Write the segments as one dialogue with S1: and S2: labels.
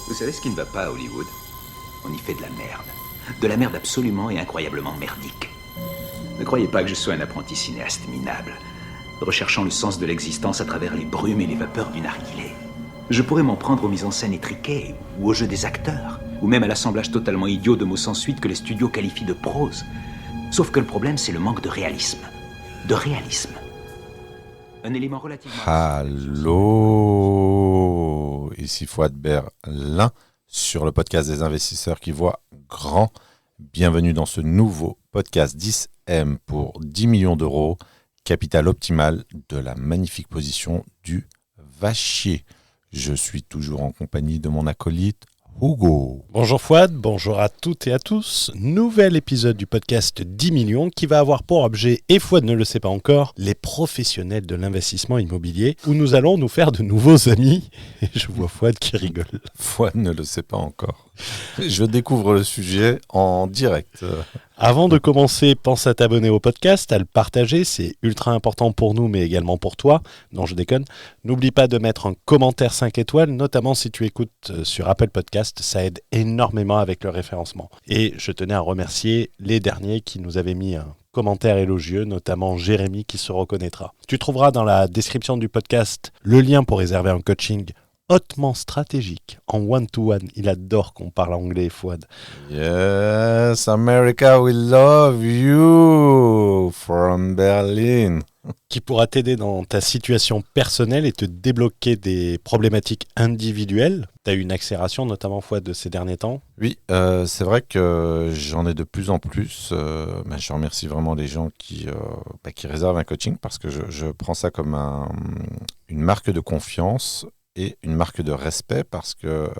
S1: Vous savez ce qui ne va pas à Hollywood? On y fait de la merde. De la merde absolument et incroyablement merdique. Ne croyez pas que je sois un apprenti cinéaste minable, recherchant le sens de l'existence à travers les brumes et les vapeurs du narguilé. Je pourrais m'en prendre aux mises en scène étriquées, ou au jeu des acteurs, ou même à l'assemblage totalement idiot de mots sans suite que les studios qualifient de prose. Sauf que le problème, c'est le manque de réalisme. De réalisme. Un élément relativement...
S2: Allô, ici Fouad Berlin sur le podcast des investisseurs qui voient grand. Bienvenue dans ce nouveau podcast 10M pour 10 millions d'euros, capital optimal de la magnifique position du Vachier. Je suis toujours en compagnie de mon acolyte Hugo.
S3: Bonjour Fouad, bonjour à toutes et à tous. Nouvel épisode du podcast 10 millions qui va avoir pour objet, et Fouad ne le sait pas encore, les professionnels de l'investissement immobilier, où nous allons nous faire de nouveaux amis. Et je vois Fouad qui rigole.
S2: Fouad ne le sait pas encore. Je découvre le sujet en direct.
S3: Avant de commencer, pense à t'abonner au podcast, à le partager, c'est ultra important pour nous mais également pour toi. Non, je déconne. N'oublie pas de mettre un commentaire 5 étoiles, notamment si tu écoutes sur Apple Podcast, ça aide énormément avec le référencement. Et je tenais à remercier les derniers qui nous avaient mis un commentaire élogieux, notamment Jérémy qui se reconnaîtra. Tu trouveras dans la description du podcast le lien pour réserver un coaching hautement stratégique, en one-to-one. Il adore qu'on parle anglais, Fouad.
S2: Yes, America, we love you from Berlin.
S3: Qui pourra t'aider dans ta situation personnelle et te débloquer des problématiques individuelles. Tu as eu une accélération, notamment, Fouad, de ces derniers temps.
S2: Oui, c'est vrai que j'en ai de plus en plus. Je remercie vraiment les gens qui réservent un coaching parce que je prends ça comme une marque de confiance et une marque de respect parce que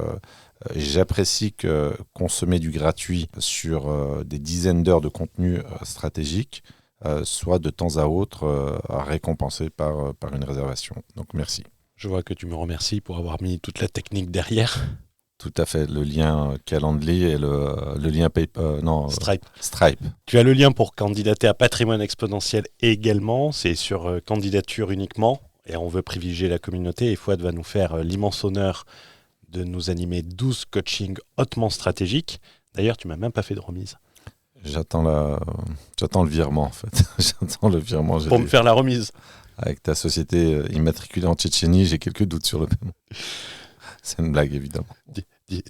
S2: j'apprécie que consommer du gratuit sur des dizaines d'heures de contenu stratégique soit de temps à autre récompensé par une réservation. Donc merci.
S3: Je vois que tu me remercies pour avoir mis toute la technique derrière.
S2: Tout à fait, le lien Calendly et le lien Stripe.
S3: Tu as le lien pour candidater à Patrimoine Exponentiel également, c'est sur candidature uniquement. Et on veut privilégier la communauté et Fouad va nous faire l'immense honneur de nous animer 12 coachings hautement stratégiques. D'ailleurs, tu m'as même pas fait de remise.
S2: J'attends le virement en fait. J'attends le virement.
S3: Pour me faire la remise.
S2: Avec ta société immatriculée en Tchétchénie, j'ai quelques doutes sur le paiement. C'est une blague évidemment.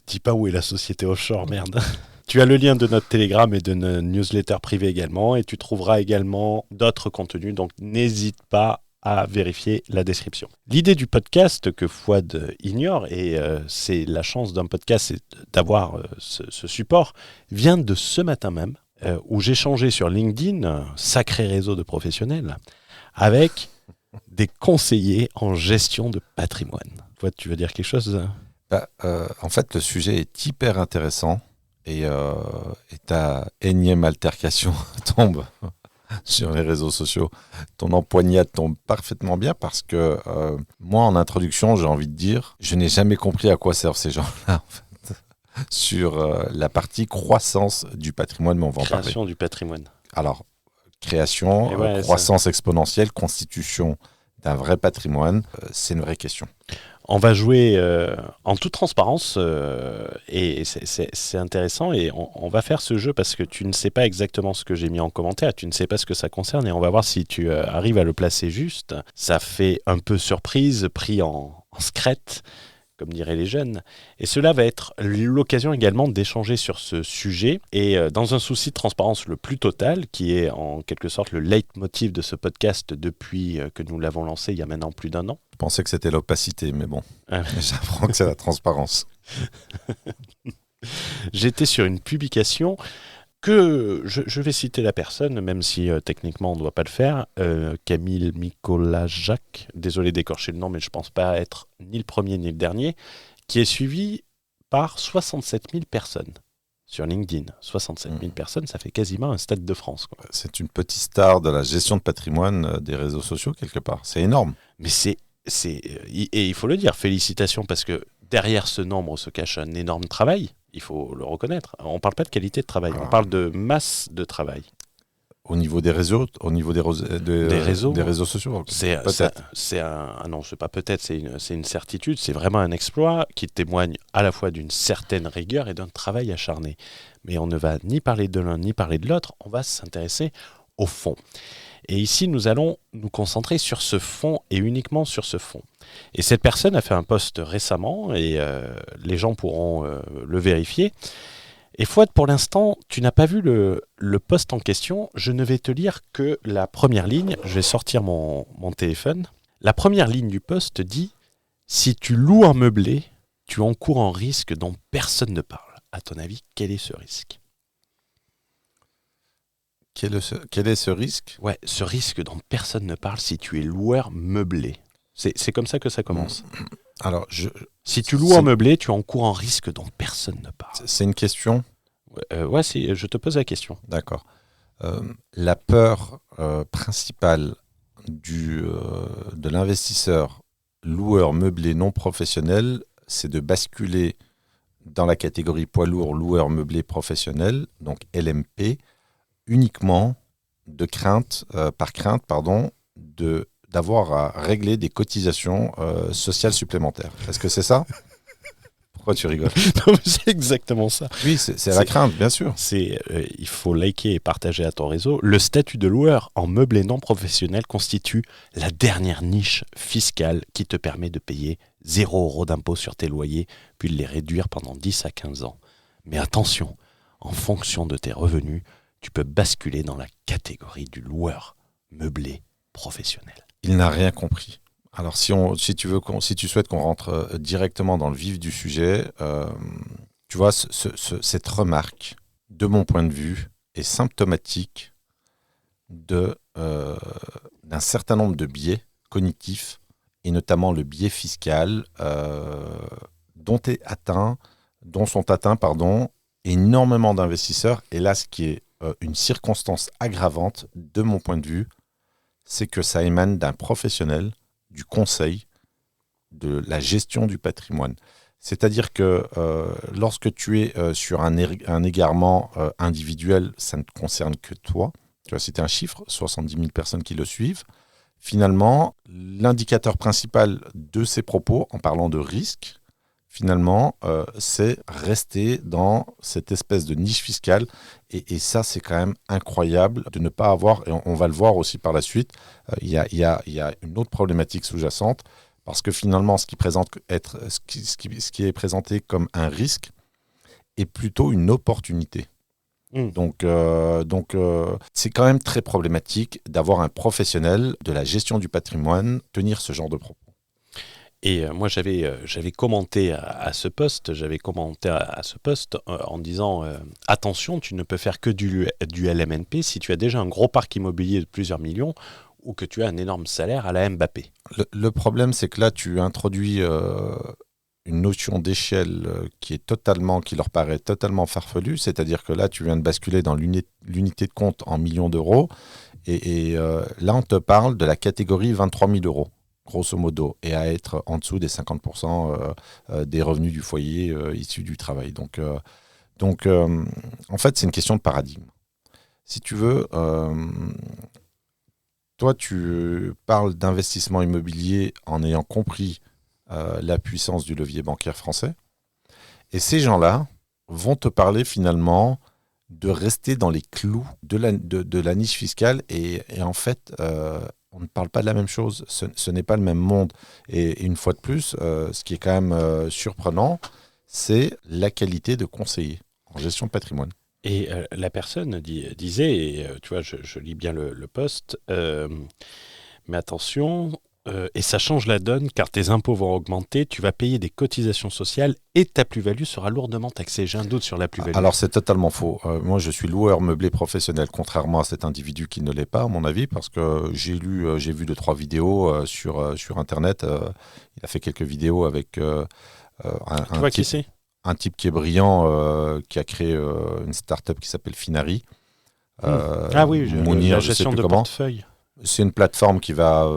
S3: Dis pas où est la société offshore, merde. Tu as le lien de notre Telegram et de notre newsletter privée également et tu trouveras également d'autres contenus. Donc n'hésite pas à vérifier la description. L'idée du podcast que Fouad ignore, et c'est la chance d'un podcast, c'est d'avoir ce support, vient de ce matin même, où j'ai échangé sur LinkedIn, un sacré réseau de professionnels, avec des conseillers en gestion de patrimoine. Fouad, tu veux dire quelque chose ?
S2: En fait, le sujet est hyper intéressant et ta énième altercation tombe sur les réseaux sociaux. Ton empoignade tombe parfaitement bien parce que moi, en introduction, j'ai envie de dire, je n'ai jamais compris à quoi servent ces gens-là, en fait, sur la partie croissance du patrimoine, mais on va en parler.
S3: Création du patrimoine.
S2: Alors, création, croissance exponentielle, constitution d'un vrai patrimoine, c'est une vraie question.
S3: On va jouer en toute transparence et c'est intéressant et on va faire ce jeu parce que tu ne sais pas exactement ce que j'ai mis en commentaire, tu ne sais pas ce que ça concerne et on va voir si tu arrives à le placer juste. Ça fait un peu surprise, pris en secrète, comme diraient les jeunes. Et cela va être l'occasion également d'échanger sur ce sujet et dans un souci de transparence le plus total, qui est en quelque sorte le leitmotiv de ce podcast depuis que nous l'avons lancé il y a maintenant plus d'1 an.
S2: Je pensais que c'était l'opacité, mais bon, j'apprends que c'est la transparence.
S3: J'étais sur une publication que je vais citer la personne, même si techniquement on ne doit pas le faire, Camille Micolajac, désolé d'écorcher le nom, mais je ne pense pas être ni le premier ni le dernier, qui est suivi par 67 000 personnes sur LinkedIn. 67 000 personnes, ça fait quasiment un Stade de France, quoi.
S2: C'est une petite star de la gestion de patrimoine des réseaux sociaux, quelque part. C'est énorme.
S3: Mais et il faut le dire, félicitations, parce que derrière ce nombre se cache un énorme travail. Il faut le reconnaître. On ne parle pas de qualité de travail, on parle de masse de travail.
S2: Au niveau des réseaux, des réseaux sociaux.
S3: Non, c'est pas peut-être, c'est une certitude, c'est vraiment un exploit qui témoigne à la fois d'une certaine rigueur et d'un travail acharné. Mais on ne va ni parler de l'un ni parler de l'autre, on va s'intéresser au fond. Et ici, nous allons nous concentrer sur ce fond et uniquement sur ce fond. Et cette personne a fait un post récemment et les gens pourront le vérifier. Et Fouad, pour l'instant, tu n'as pas vu le post en question. Je ne vais te lire que la première ligne. Je vais sortir mon téléphone. La première ligne du post dit « Si tu loues un meublé, tu encours un risque dont personne ne parle. » À ton avis, quel est ce risque ?
S2: Quel est ce risque ?
S3: Ouais, ce risque dont personne ne parle si tu es loueur meublé. C'est comme ça que ça commence.
S2: Alors,
S3: si tu loues un meublé, tu encours un risque dont personne ne parle.
S2: C'est une question ?
S3: Ouais, je te pose la question.
S2: D'accord. La peur principale de l'investisseur loueur meublé non professionnel, c'est de basculer dans la catégorie poids lourd loueur meublé professionnel, donc LMP, uniquement par crainte d'avoir à régler des cotisations sociales supplémentaires. Est-ce que c'est ça ? Pourquoi tu rigoles ?
S3: Non, mais c'est exactement ça.
S2: Oui, c'est la crainte, bien sûr.
S3: Il faut liker et partager à ton réseau. Le statut de loueur en meublé non professionnel constitue la dernière niche fiscale qui te permet de payer 0 € d'impôt sur tes loyers, puis de les réduire pendant 10 à 15 ans. Mais attention, en fonction de tes revenus, tu peux basculer dans la catégorie du loueur meublé professionnel.
S2: Il n'a rien compris. Alors, si tu souhaites qu'on rentre directement dans le vif du sujet, tu vois, cette remarque, de mon point de vue, est symptomatique d'un certain nombre de biais cognitifs, et notamment le biais fiscal, dont sont atteints énormément d'investisseurs. Et là, ce qui est une circonstance aggravante, de mon point de vue, c'est que ça émane d'un professionnel du conseil, de la gestion du patrimoine. C'est-à-dire que lorsque tu es sur un égarement individuel, ça ne concerne que toi. Tu vas citer un chiffre, 70 000 personnes qui le suivent. Finalement, l'indicateur principal de ces propos, en parlant de risque, finalement, c'est rester dans cette espèce de niche fiscale. Et ça, c'est quand même incroyable de ne pas avoir, et on va le voir aussi par la suite, il y a une autre problématique sous-jacente, parce que finalement, ce qui est présenté comme un risque est plutôt une opportunité. Donc, c'est quand même très problématique d'avoir un professionnel de la gestion du patrimoine tenir ce genre de propos.
S3: Et moi, j'avais commenté à ce post, en disant attention, tu ne peux faire que du LMNP si tu as déjà un gros parc immobilier de plusieurs millions ou que tu as un énorme salaire à la Mbappé.
S2: Le problème, c'est que là, tu introduis une notion d'échelle qui leur paraît totalement farfelue, c'est-à-dire que là, tu viens de basculer dans l'unité de compte en millions d'euros, et là, on te parle de la catégorie 23 000 euros. Grosso modo, et à être en dessous des 50% des revenus du foyer issus du travail. Donc, en fait, c'est une question de paradigme. Si tu veux, toi, tu parles d'investissement immobilier en ayant compris la puissance du levier bancaire français. Et ces gens-là vont te parler finalement de rester dans les clous de la niche fiscale. Et en fait, on ne parle pas de la même chose, ce n'est pas le même monde. Et une fois de plus, ce qui est quand même surprenant, c'est la qualité de conseiller en gestion de patrimoine.
S3: Et la personne disait, et tu vois, je lis bien le post, mais attention, et ça change la donne car tes impôts vont augmenter, tu vas payer des cotisations sociales et ta plus-value sera lourdement taxée. J'ai un doute sur la plus-value.
S2: Alors c'est totalement faux. Moi je suis loueur meublé professionnel, contrairement à cet individu qui ne l'est pas à mon avis, parce que j'ai vu 2-3 vidéos sur Internet. Il a fait quelques vidéos avec un type qui est brillant, qui a créé une start-up qui s'appelle Finari.
S3: Ah oui, la gestion de portefeuille.
S2: C'est une plateforme qui va,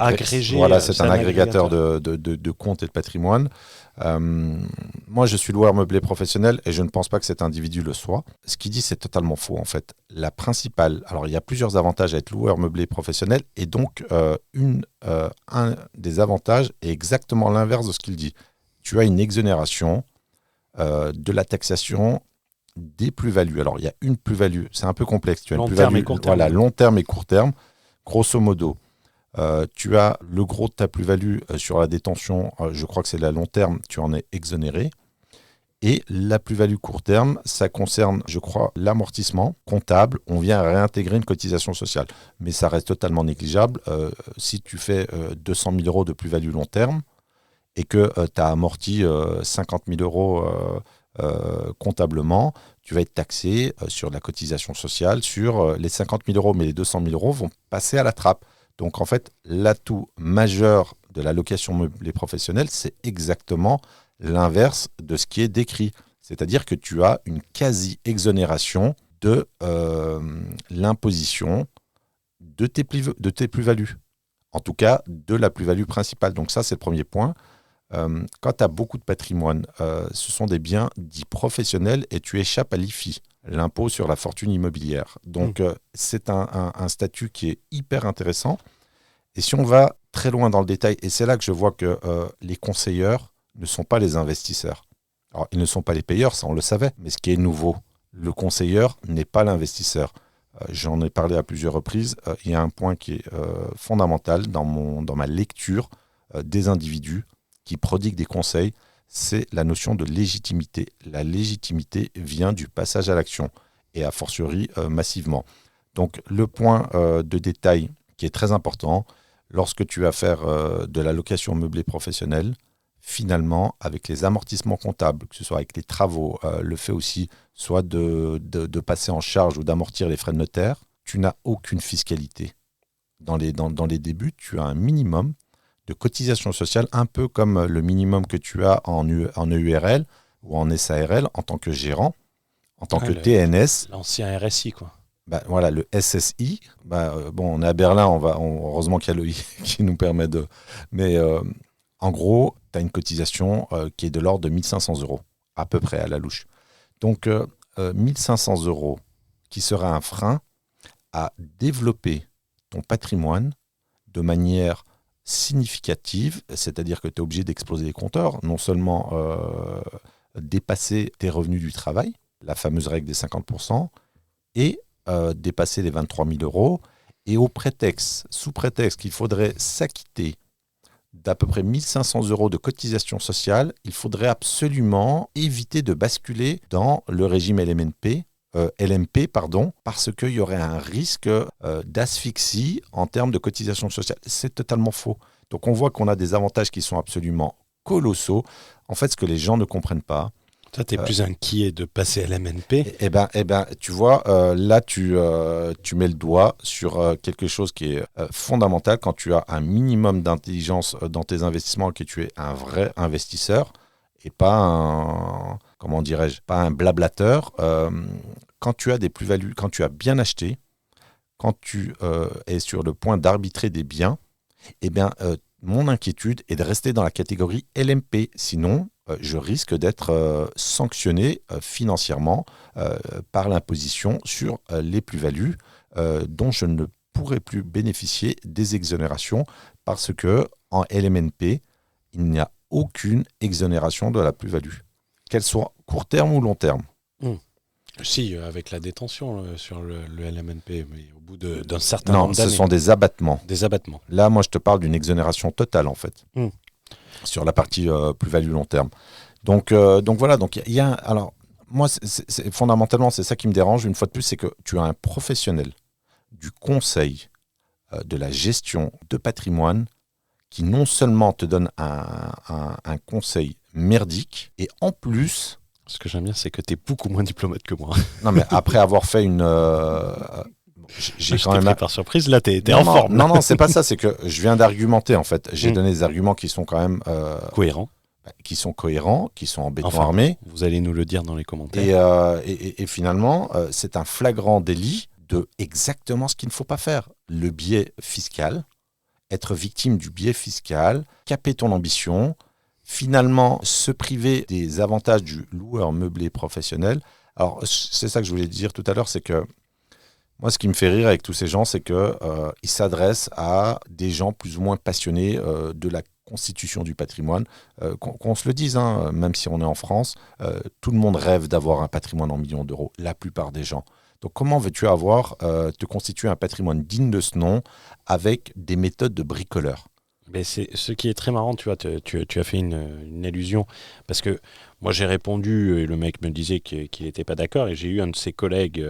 S3: agréger.
S2: Voilà, c'est un agrégateur de comptes et de patrimoine. Moi, je suis loueur meublé professionnel et je ne pense pas que cet individu le soit. Ce qu'il dit, c'est totalement faux, en fait. La principale... Alors, il y a plusieurs avantages à être loueur meublé professionnel et donc, un des avantages est exactement l'inverse de ce qu'il dit. Tu as une exonération de la taxation des plus-values. Alors, il y a une plus-value. C'est un peu complexe. Tu as une plus-value, voilà, long terme et court terme. Grosso modo, tu as le gros de ta plus-value sur la détention, je crois que c'est la long terme, tu en es exonéré. Et la plus-value court terme, ça concerne, je crois, l'amortissement comptable. On vient réintégrer une cotisation sociale. Mais ça reste totalement négligeable. Si tu fais 200 000 euros de plus-value long terme et que tu as amorti 50 000 euros comptablement, tu vas être taxé sur la cotisation sociale sur les 50 000 euros, mais les 200 000 euros vont passer à la trappe. Donc en fait, l'atout majeur de la location meublée professionnelle, c'est exactement l'inverse de ce qui est décrit. C'est-à-dire que tu as une quasi-exonération de l'imposition de tes plus-values. En tout cas, de la plus-value principale. Donc ça, c'est le premier point. Quand tu as beaucoup de patrimoine, ce sont des biens dits professionnels et tu échappes à l'IFI, l'impôt sur la fortune immobilière. Donc, c'est un statut qui est hyper intéressant. Et si on va très loin dans le détail, et c'est là que je vois que les conseilleurs ne sont pas les investisseurs. Alors, ils ne sont pas les payeurs, ça on le savait, mais ce qui est nouveau, le conseilleur n'est pas l'investisseur. J'en ai parlé à plusieurs reprises. Il y a un point qui est fondamental dans ma lecture des individus qui prodiguent des conseils, c'est la notion de légitimité. La légitimité vient du passage à l'action, et a fortiori massivement. Donc le point de détail qui est très important, lorsque tu vas faire de la location meublée professionnelle, finalement, avec les amortissements comptables, que ce soit avec les travaux, le fait aussi soit de passer en charge ou d'amortir les frais de notaire, tu n'as aucune fiscalité. Dans les débuts, tu as un minimum de cotisation sociale, un peu comme le minimum que tu as en EURL ou en SARL en tant que gérant, en tant que TNS.
S3: L'ancien RSI, quoi.
S2: Voilà, le SSI. On est à Berlin, heureusement qu'il y a le I qui nous permet de... Mais en gros, tu as une cotisation qui est de l'ordre de 1 500 euros, à peu près à la louche. Donc, 1 500 euros qui sera un frein à développer ton patrimoine de manière significative, c'est-à-dire que tu es obligé d'exploser les compteurs, non seulement dépasser tes revenus du travail, la fameuse règle des 50%, et dépasser les 23 000 euros, et sous prétexte qu'il faudrait s'acquitter d'à peu près 1 500 euros de cotisation sociale, il faudrait absolument éviter de basculer dans le régime LMP, parce qu'il y aurait un risque d'asphyxie en termes de cotisation sociale. C'est totalement faux. Donc on voit qu'on a des avantages qui sont absolument colossaux. En fait, ce que les gens ne comprennent pas...
S3: Toi, tu es plus inquiet de passer à l'MNP.
S2: Eh ben, tu vois, là, tu mets le doigt sur quelque chose qui est fondamental quand tu as un minimum d'intelligence dans tes investissements et que tu es un vrai investisseur et pas un... Comment dirais-je, pas un blablateur. Quand tu as des plus-values, quand tu as bien acheté, quand tu es sur le point d'arbitrer des biens, mon inquiétude est de rester dans la catégorie LMP. Sinon, je risque d'être sanctionné financièrement par l'imposition sur les plus-values dont je ne pourrai plus bénéficier des exonérations parce que en LMNP, il n'y a aucune exonération de la plus-value, qu'elle soit court terme ou long terme.
S3: Si, avec la détention sur le LMNP, mais au bout d'un certain nombre d'années.
S2: Non, ce sont des abattements.
S3: Des abattements.
S2: Là, moi, je te parle d'une exonération totale, en fait, sur la partie plus-value long terme. Donc voilà, donc il y a... Alors, moi, fondamentalement, c'est ça qui me dérange, une fois de plus, c'est que tu as un professionnel du conseil, de la gestion de patrimoine, qui non seulement te donne un conseil merdique, et en plus...
S3: Ce que j'aime bien, c'est que tu es beaucoup moins diplomate que moi.
S2: Non, mais après avoir fait une...
S3: j'ai quand même pris par surprise, là, t'es en forme.
S2: Non, c'est pas ça, c'est que je viens d'argumenter, en fait. J'ai donné des arguments qui sont quand même...
S3: cohérents.
S2: Qui sont cohérents, qui sont en béton armé.
S3: Vous allez nous le dire dans les commentaires.
S2: Et finalement, c'est un flagrant délit de exactement ce qu'il ne faut pas faire. Le biais fiscal, être victime du biais fiscal, caper ton ambition, finalement se priver des avantages du loueur meublé professionnel. Alors, c'est ça que je voulais dire tout à l'heure, c'est que moi, ce qui me fait rire avec tous ces gens, c'est qu'ils s'adressent à des gens plus ou moins passionnés de la constitution du patrimoine. Qu'on se le dise, hein, même si on est en France, tout le monde rêve d'avoir un patrimoine en millions d'euros, la plupart des gens. Donc comment veux-tu te constituer un patrimoine digne de ce nom avec des méthodes de bricoleur?
S3: Mais c'est ce qui est très marrant, tu vois, tu as fait une allusion, parce que moi j'ai répondu, et le mec me disait qu'il n'était pas d'accord, et j'ai eu un de ses collègues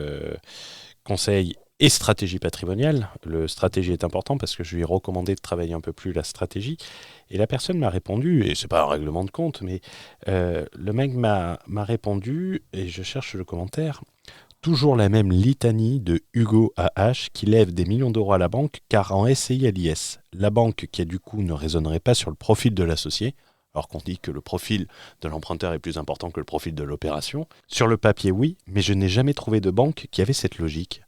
S3: conseil et stratégie patrimoniale. Le stratégie est important parce que je lui ai recommandé de travailler un peu plus la stratégie, et la personne m'a répondu, et c'est pas un règlement de compte, mais le mec m'a répondu, et je cherche le commentaire. Toujours la même litanie de Hugo AH qui lève des millions d'euros à la banque car en SCI à l'IS, la banque qui du coup ne raisonnerait pas sur le profil de l'associé, alors qu'on dit que le profil de l'emprunteur est plus important que le profil de l'opération. Sur le papier, oui, mais je n'ai jamais trouvé de banque qui avait cette logique.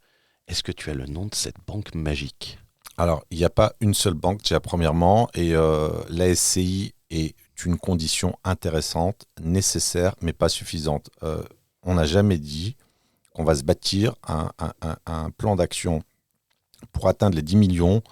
S3: Est-ce que tu as le nom de cette banque magique ?
S2: Alors, il n'y a pas une seule banque, déjà premièrement, et la SCI est une condition intéressante, nécessaire, mais pas suffisante. On n'a jamais dit qu'on va se bâtir un plan d'action pour atteindre les 10 millions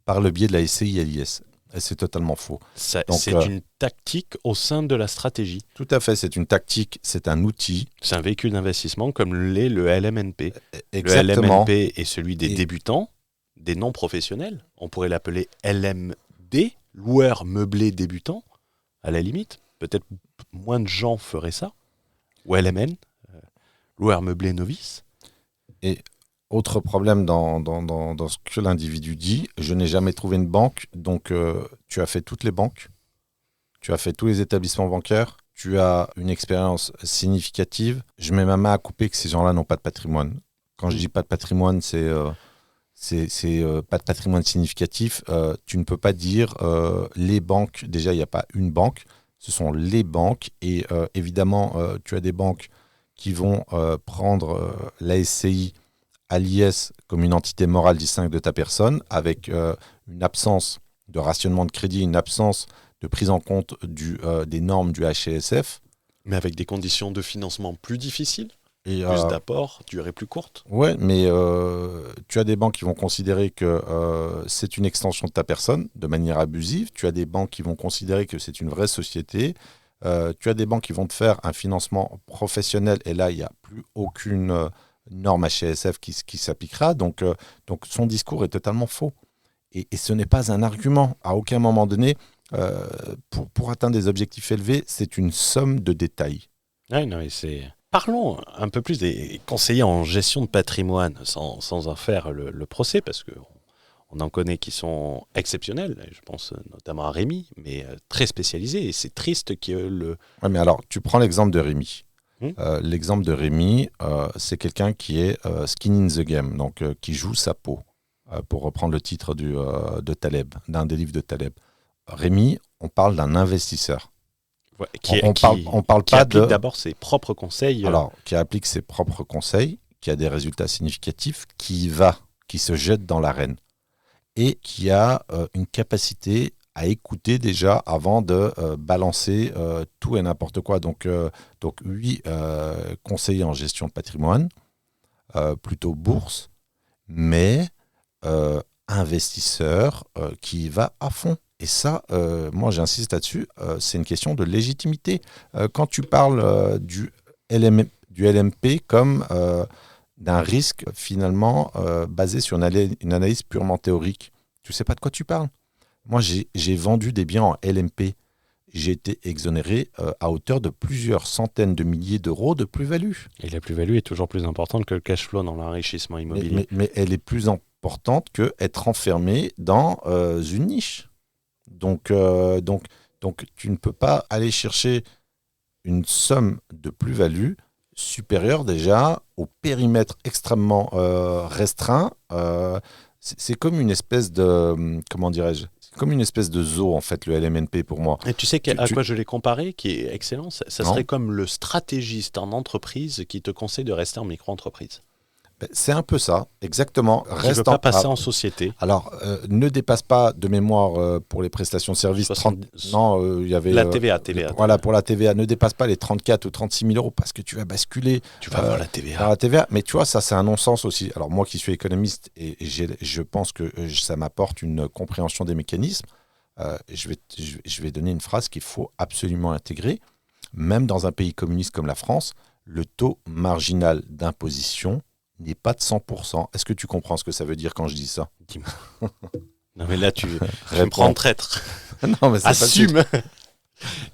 S2: par le biais de la SCI à l'IS. Et c'est totalement faux.
S3: C'est une tactique au sein de la stratégie.
S2: Tout à fait, c'est une tactique, c'est un outil.
S3: C'est un véhicule d'investissement comme l'est le LMNP.
S2: Exactement.
S3: Le LMNP est celui des débutants, des non-professionnels. On pourrait l'appeler LMD, loueur meublé débutant, à la limite. Peut-être moins de gens feraient ça. Ou LMN, loueur meublé novice.
S2: Et autre problème dans ce que l'individu dit, je n'ai jamais trouvé une banque, donc tu as fait toutes les banques, tu as fait tous les établissements bancaires, tu as une expérience significative. Je mets ma main à couper que ces gens-là n'ont pas de patrimoine. Quand je dis pas de patrimoine, c'est pas de patrimoine significatif. Tu ne peux pas dire les banques, déjà il n'y a pas une banque, ce sont les banques, et évidemment tu as des banques qui vont prendre la SCI à l'IS comme une entité morale distincte de ta personne, avec une absence de rationnement de crédit, une absence de prise en compte des normes du HCSF.
S3: Mais avec des conditions de financement plus difficiles,
S2: et,
S3: plus d'apport, durée plus courte.
S2: Ouais, mais tu as des banques qui vont considérer que c'est une extension de ta personne de manière abusive. Tu as des banques qui vont considérer que c'est une vraie société. Tu as des banques qui vont te faire un financement professionnel, et là, il n'y a plus aucune norme HCSF qui s'appliquera. Donc son discours est totalement faux. Et ce n'est pas un argument. À aucun moment donné, pour atteindre des objectifs élevés, c'est une somme de détails.
S3: Ouais, non, Parlons un peu plus des conseillers en gestion de patrimoine, sans en faire le procès, parce qu'on en connaît qui sont exceptionnels. Je pense notamment à Rémi, mais très spécialisés. Et c'est triste que le...
S2: Ouais, mais alors, tu prends l'exemple de Rémi. L'exemple de Rémi, c'est quelqu'un qui est skin in the game, donc qui joue sa peau, pour reprendre le titre de Taleb, d'un des livres de Taleb. Rémi, on parle d'un investisseur.
S3: Ouais,
S2: on parle
S3: qui
S2: pas
S3: applique
S2: de...
S3: d'abord ses propres conseils.
S2: Alors, qui applique ses propres conseils, qui a des résultats significatifs, qui se jette dans l'arène, et qui a une capacité à écouter déjà avant de balancer tout et n'importe quoi. Donc oui, conseiller en gestion de patrimoine, plutôt bourse, mais investisseur qui va à fond. Et ça, moi j'insiste là-dessus, c'est une question de légitimité. Quand tu parles du LMP comme d'un risque finalement basé sur une analyse purement théorique, tu ne sais pas de quoi tu parles. Moi, j'ai vendu des biens en LMP. J'ai été exonéré à hauteur de plusieurs centaines de milliers d'euros de plus-value.
S3: Et la plus-value est toujours plus importante que le cash flow dans l'enrichissement immobilier.
S2: Mais elle est plus importante qu'être enfermé dans une niche. Donc, tu ne peux pas aller chercher une somme de plus-value supérieure déjà au périmètre extrêmement restreint. C'est comme une espèce de... Comment dirais-je ? C'est comme une espèce de zoo, en fait, le LMNP pour moi.
S3: Et tu sais à quoi je l'ai comparé, qui est excellent ? Ça serait comme le stratégiste en entreprise qui te conseille de rester en micro-entreprise.
S2: C'est un peu ça, exactement.
S3: Qui ne veut pas passer en société.
S2: Alors, ne dépasse pas de mémoire pour les prestations de services.
S3: 70...
S2: Non, il y avait...
S3: La TVA.
S2: Voilà, pour la TVA, ne dépasse pas les 34 ou 36 000 euros parce que tu vas basculer...
S3: Tu vas avoir la TVA.
S2: Dans la TVA. Mais tu vois, ça, c'est un non-sens aussi. Alors, moi qui suis économiste, et je pense que ça m'apporte une compréhension des mécanismes, je vais donner une phrase qu'il faut absolument intégrer. Même dans un pays communiste comme la France, le taux marginal d'imposition n'est pas de 100%. Est-ce que tu comprends ce que ça veut dire quand je dis ça?
S3: Dis-moi. Non mais là tu me prends traître.
S2: Non mais c'est
S3: assume.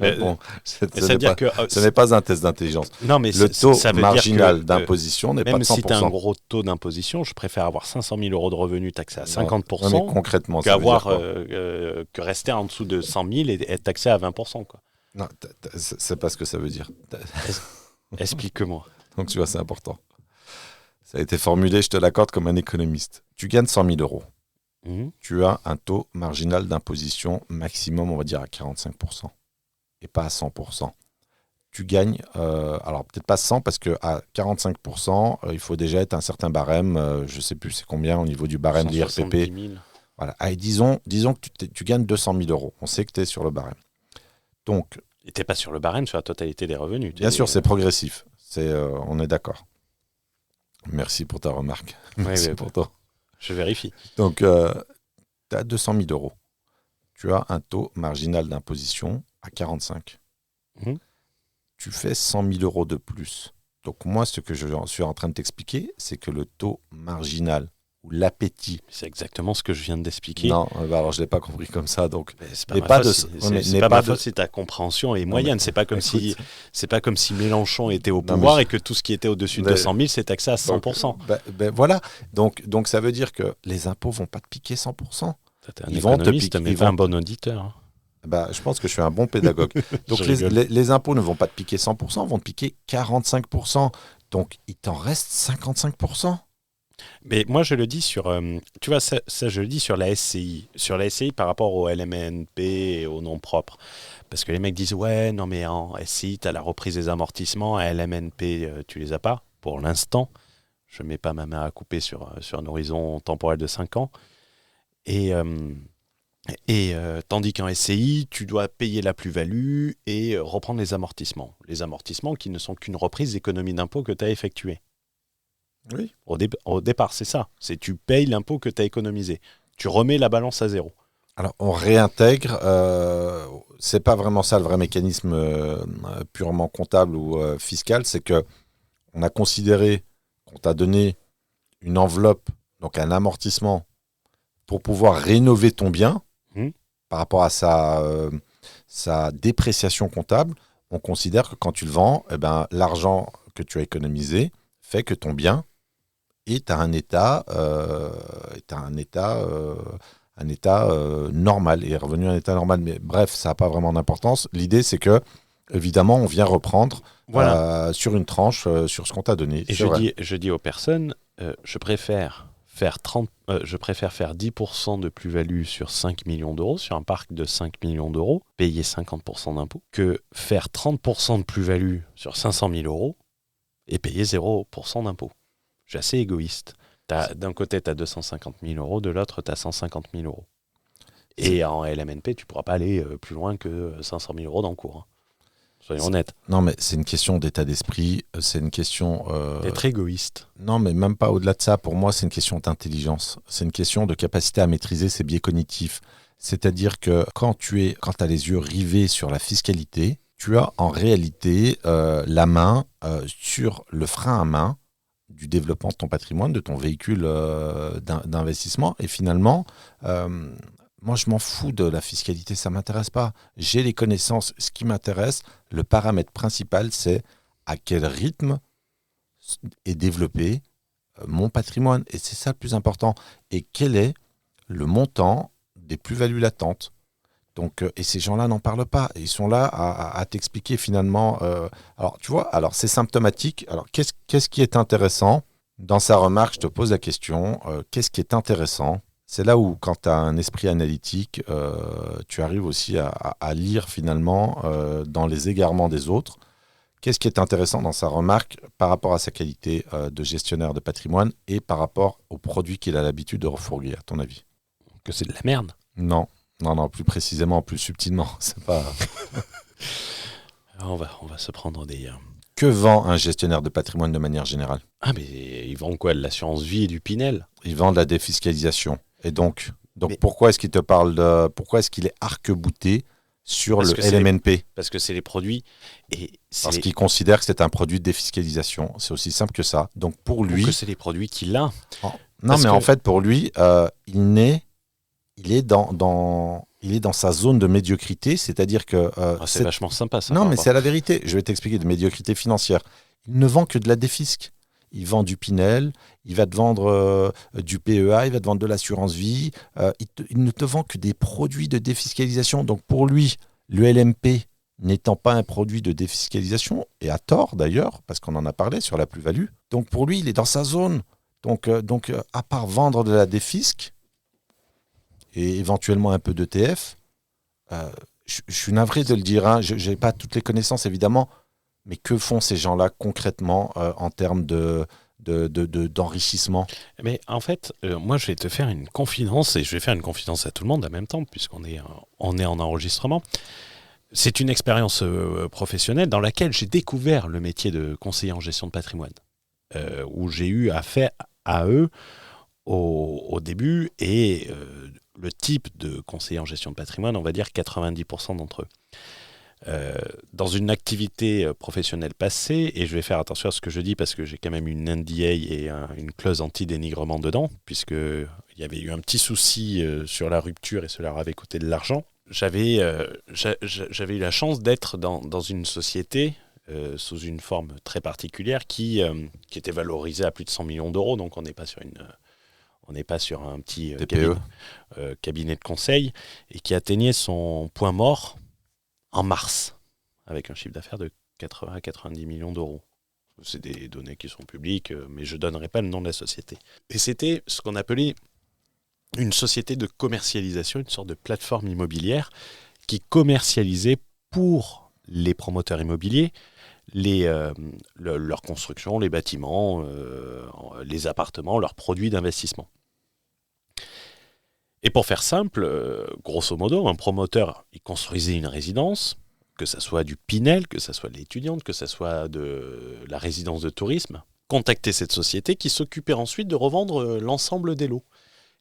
S2: Bon, ce
S3: n'est
S2: pas un test d'intelligence.
S3: Non mais
S2: le taux
S3: ça veut
S2: marginal
S3: dire
S2: d'imposition n'est pas de 100%.
S3: Même si tu as un gros taux d'imposition, je préfère avoir 500 000 euros de revenus taxés à 50%
S2: non, mais concrètement,
S3: que rester en dessous de 100 000 et être taxé à 20%. Quoi.
S2: Non, c'est pas ce que ça veut dire.
S3: Explique-moi.
S2: Donc tu vois, c'est important. Ça a été formulé, je te l'accorde, comme un économiste. Tu gagnes 100 000 euros. Tu as un taux marginal d'imposition maximum, on va dire, à 45%. Et pas à 100%. Tu gagnes, alors peut-être pas 100, parce qu'à 45%, il faut déjà être un certain barème, je ne sais plus c'est combien au niveau du barème de l'IRPP. Voilà. Allez, disons que tu gagnes 200 000 euros. On sait que tu es sur le barème. Donc,
S3: et tu n'es pas sur le barème sur la totalité des revenus.
S2: Bien sûr, c'est progressif. On est d'accord. Merci pour ta remarque. Merci pour toi.
S3: Je vérifie.
S2: Donc, tu as 200 000 euros. Tu as un taux marginal d'imposition à 45. Tu fais 100 000 euros de plus. Donc, moi, ce que je suis en train de t'expliquer, c'est que le taux marginal ou l'appétit...
S3: C'est exactement ce que je viens d'expliquer.
S2: Non, alors je ne l'ai pas compris comme ça. Donc,
S3: c'est pas ma faute si ta compréhension est moyenne. C'est pas comme si Mélenchon était au pouvoir et que tout ce qui était au-dessus de 200 000, c'est taxé à 100%.
S2: Voilà. Donc, ça veut dire que les impôts ne vont pas te piquer 100%.
S3: T'es un économiste, mais pas un bon auditeur.
S2: Je pense que je suis un bon pédagogue. Donc, les impôts ne vont pas te piquer 100%, vont te piquer 45%. Donc, il t'en reste 55%.
S3: Mais moi, je le dis sur, tu vois, ça, je le dis sur la SCI. Sur la SCI par rapport au LMNP et au nom propre. Parce que les mecs disent, ouais, non, mais en SCI, tu as la reprise des amortissements. À LMNP, tu les as pas. Pour l'instant, je ne mets pas ma main à couper sur un horizon temporel de 5 ans. Et tandis qu'en SCI, tu dois payer la plus-value et reprendre les amortissements. Les amortissements qui ne sont qu'une reprise d'économie d'impôt que tu as effectuée.
S2: Oui.
S3: Au départ, c'est ça. C'est tu payes l'impôt que tu as économisé. Tu remets la balance à zéro.
S2: Alors, on réintègre. C'est pas vraiment ça le vrai mécanisme purement comptable ou fiscal. C'est que on a considéré qu'on t'a donné une enveloppe, donc un amortissement, pour pouvoir rénover ton bien par rapport à sa dépréciation comptable. On considère que quand tu le vends, l'argent que tu as économisé fait que ton bien est à un état, normal, et est revenu à un état normal. Mais bref, ça n'a pas vraiment d'importance. L'idée, c'est que, évidemment, on vient reprendre sur une tranche, sur ce qu'on t'a donné.
S3: Et je dis aux personnes, je préfère faire 10% de plus-value sur 5 millions d'euros, sur un parc de 5 millions d'euros, payer 50% d'impôts, que faire 30% de plus-value sur 500 000 euros et payer 0% d'impôts. Je suis assez égoïste. D'un côté, tu as 250 000 euros, de l'autre, tu as 150 000 euros. Et en LMNP, tu ne pourras pas aller plus loin que 500 000 euros d'encours. Soyons honnêtes.
S2: Non, mais c'est une question d'état d'esprit. C'est une question...
S3: d'être égoïste.
S2: Non, mais même pas au-delà de ça. Pour moi, c'est une question d'intelligence. C'est une question de capacité à maîtriser ses biais cognitifs. C'est-à-dire que quand tu as les yeux rivés sur la fiscalité, tu as en réalité la main sur le frein à main du développement de ton patrimoine, de ton véhicule d'investissement. Et finalement, moi, je m'en fous de la fiscalité, ça ne m'intéresse pas. J'ai les connaissances. Ce qui m'intéresse, le paramètre principal, c'est à quel rythme est développé mon patrimoine. Et c'est ça le plus important. Et quel est le montant des plus-values latentes. Donc, et ces gens-là n'en parlent pas. Ils sont là à t'expliquer finalement. Alors, tu vois, c'est symptomatique. Alors, qu'est-ce qui est intéressant dans sa remarque? Je te pose la question. Qu'est-ce qui est intéressant? C'est là où, quand tu as un esprit analytique, tu arrives aussi à lire finalement dans les égarements des autres. Qu'est-ce qui est intéressant dans sa remarque par rapport à sa qualité de gestionnaire de patrimoine et par rapport aux produits qu'il a l'habitude de refourguer, à ton avis?
S3: Que c'est de la merde.
S2: Non, plus précisément, plus subtilement. C'est pas...
S3: On va se prendre des...
S2: Que vend un gestionnaire de patrimoine de manière générale?
S3: Ah, mais ils vendent quoi? De l'assurance vie et du Pinel?
S2: Il vend de la défiscalisation. Et donc
S3: Mais-
S2: pourquoi est-ce qu'il te parle de... Pourquoi est-ce qu'il est arc-bouté sur
S3: Parce
S2: le
S3: que c'est-
S2: LMNP?
S3: Parce que c'est les produits et
S2: Parce qu'il considère que c'est un produit de défiscalisation. C'est aussi simple que ça. Donc pour lui...
S3: que c'est les produits qu'il a.
S2: Non,
S3: Parce
S2: mais
S3: que-
S2: en fait, pour lui, il est dans sa zone de médiocrité, c'est-à-dire que...
S3: C'est vachement sympa ça.
S2: Non,
S3: par
S2: mais
S3: rapport-
S2: c'est la vérité. Je vais t'expliquer, de médiocrité financière. Il ne vend que de la défisque. Il vend du Pinel, il va te vendre du PEA, il va te vendre de l'assurance vie. Il ne te vend que des produits de défiscalisation. Donc pour lui, le LMP n'étant pas un produit de défiscalisation, et à tort d'ailleurs, parce qu'on en a parlé sur la plus-value, donc pour lui, il est dans sa zone. Donc à part vendre de la défisque et éventuellement un peu d'ETF, je suis navré de le dire, hein, je n'ai pas toutes les connaissances évidemment, mais que font ces gens-là concrètement en termes d'enrichissement?
S3: Mais en fait, moi je vais te faire une confidence et je vais faire une confidence à tout le monde en même temps puisqu'on est en enregistrement. C'est une expérience professionnelle dans laquelle j'ai découvert le métier de conseiller en gestion de patrimoine, où j'ai eu affaire à eux au début et le type de conseiller en gestion de patrimoine, on va dire 90% d'entre eux. Dans une activité professionnelle passée, et je vais faire attention à ce que je dis parce que j'ai quand même une NDA et une clause anti-dénigrement dedans, puisqu'il y avait eu un petit souci sur la rupture et cela leur avait coûté de l'argent. J'avais eu la chance d'être dans une société sous une forme très particulière qui était valorisée à plus de 100 millions d'euros, donc on n'est pas sur un petit cabinet de conseil, et qui atteignait son point mort en mars, avec un chiffre d'affaires de 80 à 90 millions d'euros. C'est des données qui sont publiques, mais je ne donnerai pas le nom de la société. Et c'était ce qu'on appelait une société de commercialisation, une sorte de plateforme immobilière qui commercialisait pour les promoteurs immobiliers leur construction, les bâtiments, les appartements, leurs produits d'investissement. Et pour faire simple, grosso modo, un promoteur, il construisait une résidence, que ça soit du Pinel, que ça soit de l'étudiante, que ça soit de la résidence de tourisme, contactait cette société qui s'occupait ensuite de revendre l'ensemble des lots.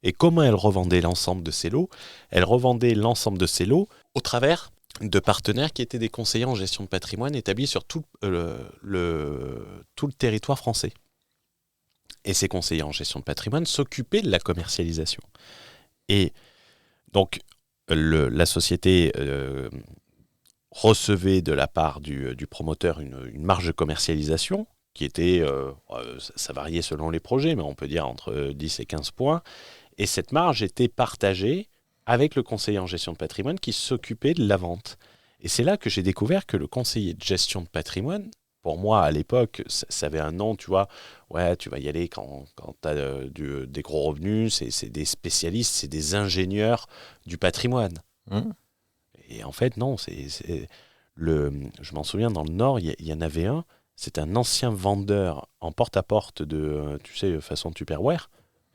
S3: Et comment elle revendait l'ensemble de ces lots? Elle revendait l'ensemble de ces lots au travers de partenaires qui étaient des conseillers en gestion de patrimoine établis sur tout le territoire français. Et ces conseillers en gestion de patrimoine s'occupaient de la commercialisation. Et donc, la société recevait de la part du promoteur une marge de commercialisation qui était, ça variait selon les projets, mais on peut dire entre 10 et 15 points. Et cette marge était partagée avec le conseiller en gestion de patrimoine qui s'occupait de la vente. Et c'est là que j'ai découvert que le conseiller de gestion de patrimoine, pour moi, à l'époque, ça avait un nom, tu vois. Ouais, tu vas y aller quand tu as des gros revenus, c'est des spécialistes, c'est des ingénieurs du patrimoine. Et en fait, non, je m'en souviens, dans le Nord, il y en avait un, c'est un ancien vendeur en porte-à-porte de, tu sais, façon Tupperware,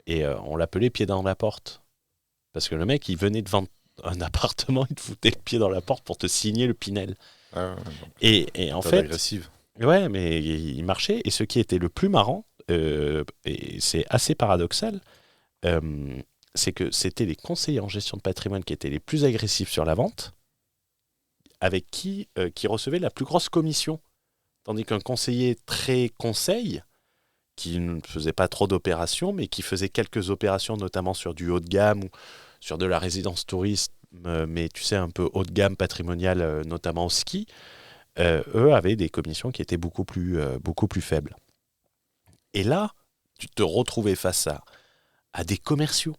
S3: et on l'appelait pied dans la porte. Parce que le mec, il venait de vendre un appartement, il te foutait le pied dans la porte pour te signer le Pinel. Et en fait...
S2: agressive.
S3: Ouais, mais il marchait. Et ce qui était le plus marrant, et c'est assez paradoxal, c'est que c'était les conseillers en gestion de patrimoine qui étaient les plus agressifs sur la vente, avec qui recevait la plus grosse commission. Tandis qu'un conseiller très conseil, qui ne faisait pas trop d'opérations, mais qui faisait quelques opérations, notamment sur du haut de gamme ou sur de la résidence touriste, mais tu sais, un peu haut de gamme patrimonial, notamment au ski, eux avaient des commissions qui étaient beaucoup plus faibles. Et là, tu te retrouvais face à des commerciaux.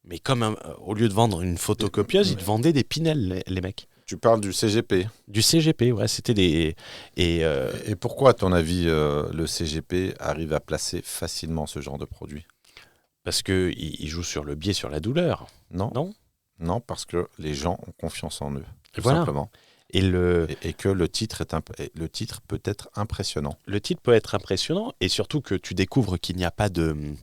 S3: Mais comme au lieu de vendre une photocopieuse, ils te vendaient des Pinel, les mecs.
S2: Tu parles du CGP.
S3: Du CGP, ouais, c'était des...
S2: Et pourquoi, à ton avis, le CGP arrive à placer facilement ce genre de produit?
S3: Parce qu'ils jouent sur le biais, sur la douleur.
S2: Non.
S3: Non,
S2: Non, parce que les gens ont confiance en eux, tout
S3: voilà.
S2: simplement. Et que le titre peut être impressionnant.
S3: Le titre peut être impressionnant et surtout que tu découvres qu'il n'y a pas de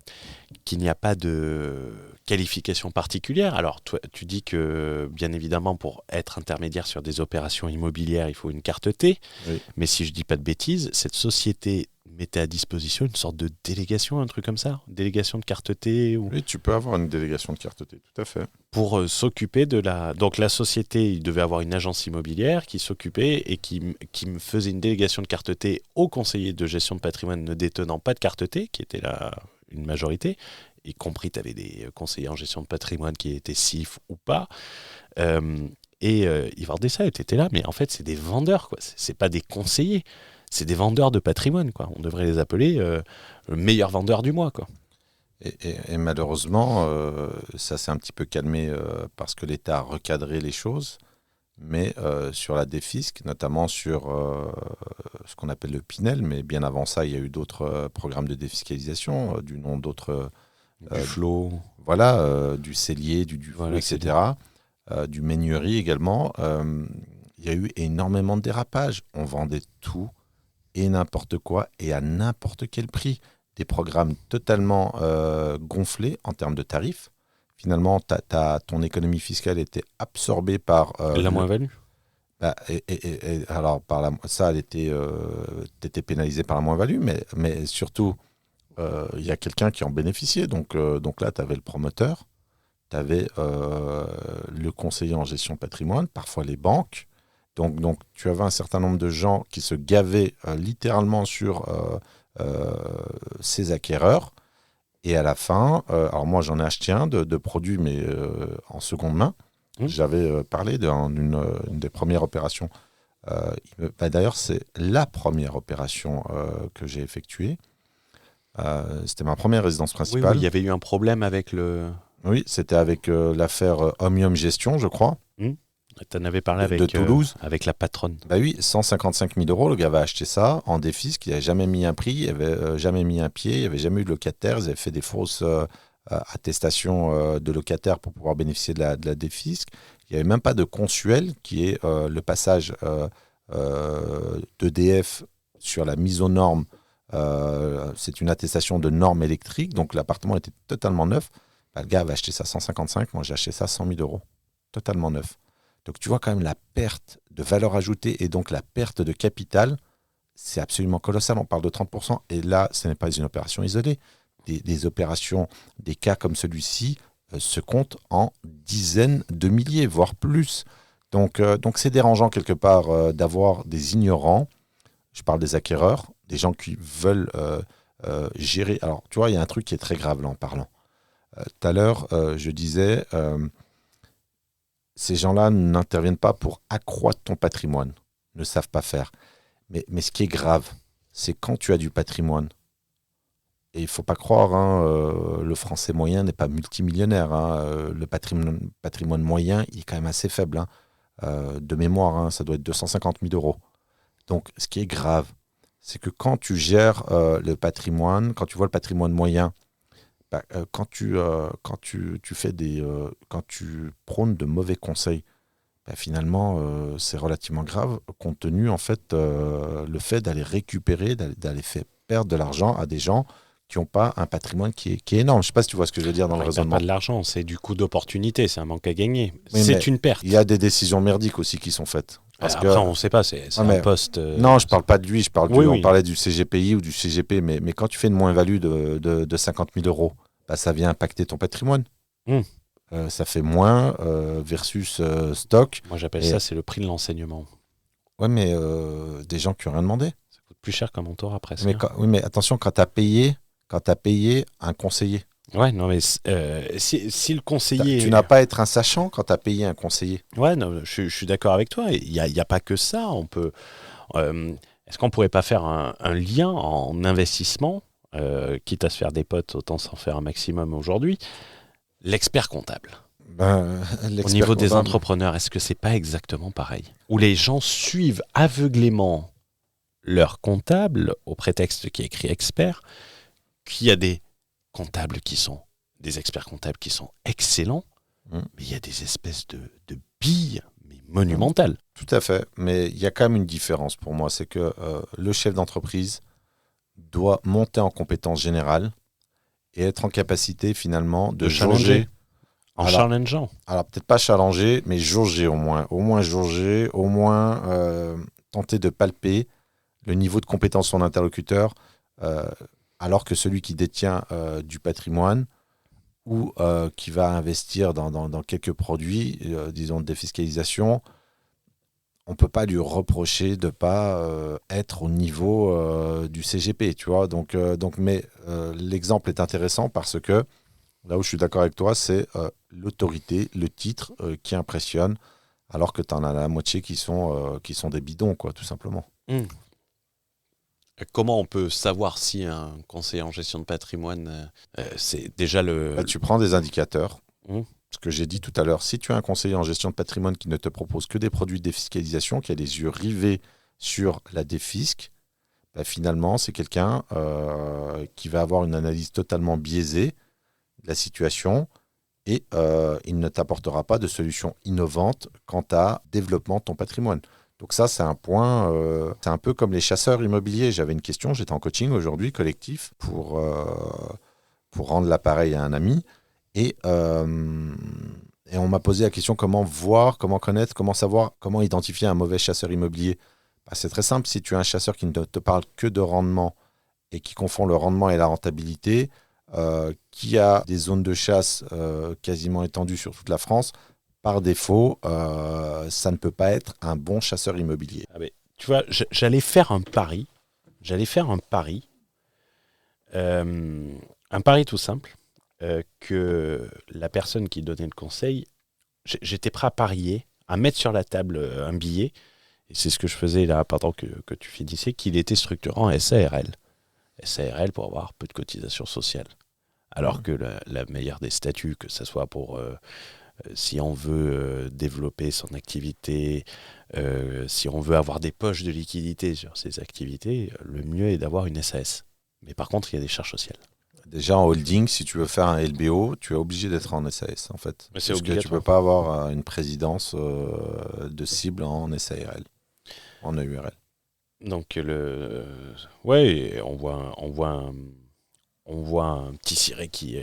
S3: qualification particulière. Alors, toi, tu dis que, bien évidemment, pour être intermédiaire sur des opérations immobilières, il faut une carte T.
S2: Oui.
S3: Mais si je dis pas de bêtises, cette société mettait à disposition une sorte de délégation, un truc comme ça, délégation de carte T ou...
S2: Oui, tu peux avoir une délégation de carte T, tout à fait.
S3: Pour s'occuper de la... Donc la société, il devait avoir une agence immobilière qui s'occupait et qui me faisait une délégation de carte T aux conseillers de gestion de patrimoine ne détenant pas de carte T, qui était là une majorité, y compris tu avais des conseillers en gestion de patrimoine qui étaient CIF ou pas. Ils vendaient ça et tu étais là, mais en fait c'est des vendeurs, quoi. C'est pas des conseillers, c'est des vendeurs de patrimoine, quoi. On devrait les appeler le meilleur vendeur du mois, quoi.
S2: Et malheureusement, ça s'est un petit peu calmé parce que l'État a recadré les choses, mais sur la défisque, notamment sur ce qu'on appelle le Pinel, mais bien avant ça, il y a eu d'autres programmes de défiscalisation, du nom d'autres...
S3: Du flot.
S2: Voilà, du cellier, du flot,
S3: Voilà,
S2: etc. Du meignerie également. Il y a eu énormément de dérapages. On vendait tout et n'importe quoi et à n'importe quel prix. Des programmes totalement gonflés en termes de tarifs. Finalement, ton économie fiscale était absorbée par...
S3: la moins-value.
S2: Alors, ça, t'étais pénalisé par la moins-value, mais surtout, il y a quelqu'un qui en bénéficiait. Donc là, tu avais le promoteur, tu avais le conseiller en gestion patrimoine, parfois les banques. Donc tu avais un certain nombre de gens qui se gavaient littéralement sur... ces acquéreurs, et à la fin, alors moi j'en ai acheté un de produits, mais en seconde main. J'avais parlé d'une des premières opérations. D'ailleurs, c'est la première opération que j'ai effectuée. C'était ma première résidence principale.
S3: Oui, il y avait eu un problème avec le...
S2: Oui, c'était avec l'affaire Omnium Gestion, je crois.
S3: Tu en avais parlé
S2: de Toulouse.
S3: Avec la patronne.
S2: Bah oui, 155 000 €, le gars avait acheté ça en défisque, il n'avait jamais mis un prix, il n'avait jamais mis un pied, il n'y avait jamais eu de locataire, ils avaient fait des fausses attestations de locataires pour pouvoir bénéficier de la défisque. Il n'y avait même pas de consuel, qui est le passage d'EDF sur la mise aux normes. C'est une attestation de normes électriques, donc l'appartement était totalement neuf. Le gars avait acheté ça 155, moi j'ai acheté ça 100 000 €, totalement neuf. Donc tu vois quand même la perte de valeur ajoutée et donc la perte de capital, c'est absolument colossal. On parle de 30%. Et là, ce n'est pas une opération isolée. Des opérations, des cas comme celui-ci se comptent en dizaines de milliers, voire plus. Donc c'est dérangeant quelque part d'avoir des ignorants. Je parle des acquéreurs, des gens qui veulent gérer. Alors tu vois, il y a un truc qui est très grave là en parlant. Tout à l'heure, je disais... ces gens-là n'interviennent pas pour accroître ton patrimoine, ne savent pas faire. Mais ce qui est grave, c'est quand tu as du patrimoine. Et il ne faut pas croire, le Français moyen n'est pas multimillionnaire. Le patrimoine moyen, il est quand même assez faible. De mémoire, ça doit être 250 000 €. Donc, ce qui est grave, c'est que quand tu gères le patrimoine, quand tu vois le patrimoine moyen, quand tu prônes de mauvais conseils, finalement, c'est relativement grave, compte tenu en fait le fait d'aller récupérer, d'aller faire perdre de l'argent à des gens qui n'ont pas un patrimoine qui est énorme. Je ne sais pas si tu vois ce que je veux dire dans le raisonnement.
S3: Pas de l'argent, c'est du coût d'opportunité, c'est un manque à gagner.
S2: Oui,
S3: c'est une perte.
S2: Il y a des décisions merdiques aussi qui sont faites.
S3: Après, on ne sait pas, c'est un poste...
S2: Non, je ne parle pas de lui, on parlait du CGPI ou du CGP, mais quand tu fais une moins-value de 50 000 €, ça vient impacter ton patrimoine. Ça fait moins versus stock.
S3: Moi, j'appelle ça, c'est le prix de l'enseignement.
S2: Ouais, mais des gens qui n'ont rien demandé.
S3: Ça coûte plus cher qu'un mentorat, presque.
S2: Oui, mais attention, quand tu as payé un conseiller.
S3: Ouais, non, mais si le conseiller...
S2: Tu n'as pas à être un sachant quand tu as payé un conseiller.
S3: Ouais, non, je suis d'accord avec toi. Il n'y a pas que ça. On peut... est-ce qu'on ne pourrait pas faire un lien en investissement, quitte à se faire des potes, autant s'en faire un maximum aujourd'hui, l'expert comptable. Au niveau des entrepreneurs, est-ce que c'est pas exactement pareil? Où les gens suivent aveuglément leur comptable au prétexte qui est écrit expert, qu'il y a des comptables qui sont des experts comptables qui sont excellents, mais il y a des espèces de billes, mais monumental.
S2: Tout à fait, mais il y a quand même une différence pour moi, c'est que le chef d'entreprise doit monter en compétence générale et être en capacité finalement de jauger.
S3: En challengeant.
S2: Alors peut-être pas challenger, mais jauger au moins jauger, au moins tenter de palper le niveau de compétence de son interlocuteur, alors que celui qui détient du patrimoine ou qui va investir dans quelques produits, disons de défiscalisation, on ne peut pas lui reprocher de ne pas être au niveau du CGP, tu vois. Mais l'exemple est intéressant parce que là où je suis d'accord avec toi, c'est l'autorité, le titre qui impressionne, alors que tu en as la moitié qui sont des bidons, quoi, tout simplement.
S3: Comment on peut savoir si un conseiller en gestion de patrimoine, c'est déjà
S2: Tu prends des indicateurs.
S3: Mmh.
S2: Ce que j'ai dit tout à l'heure, si tu as un conseiller en gestion de patrimoine qui ne te propose que des produits de défiscalisation, qui a les yeux rivés sur la défisque, finalement, c'est quelqu'un qui va avoir une analyse totalement biaisée de la situation et il ne t'apportera pas de solution innovante quant à développement de ton patrimoine. Donc ça, c'est un point, c'est un peu comme les chasseurs immobiliers. J'avais une question, j'étais en coaching aujourd'hui, collectif, pour rendre l'appareil à un ami. Et on m'a posé la question comment voir, comment connaître, comment savoir, comment identifier un mauvais chasseur immobilier. C'est très simple, si tu as un chasseur qui ne te parle que de rendement et qui confond le rendement et la rentabilité, qui a des zones de chasse quasiment étendues sur toute la France, par défaut, ça ne peut pas être un bon chasseur immobilier.
S3: Ah ben, tu vois, j'allais faire un pari. Un pari tout simple. Que la personne qui donnait le conseil, j'étais prêt à parier, à mettre sur la table un billet, et c'est ce que je faisais là pendant que tu finissais, qu'il était structurant SARL. SARL pour avoir peu de cotisations sociales. Alors que la meilleure des statuts, que ce soit pour si on veut développer son activité, si on veut avoir des poches de liquidité sur ses activités, le mieux est d'avoir une SAS. Mais par contre, il y a des charges sociales.
S2: Déjà en holding, si tu veux faire un LBO, tu es obligé d'être en SAS en fait.
S3: Mais c'est
S2: parce que tu ne peux pas avoir une présidence de cible en SARL, en EURL.
S3: Donc ouais, on voit un petit ciré qui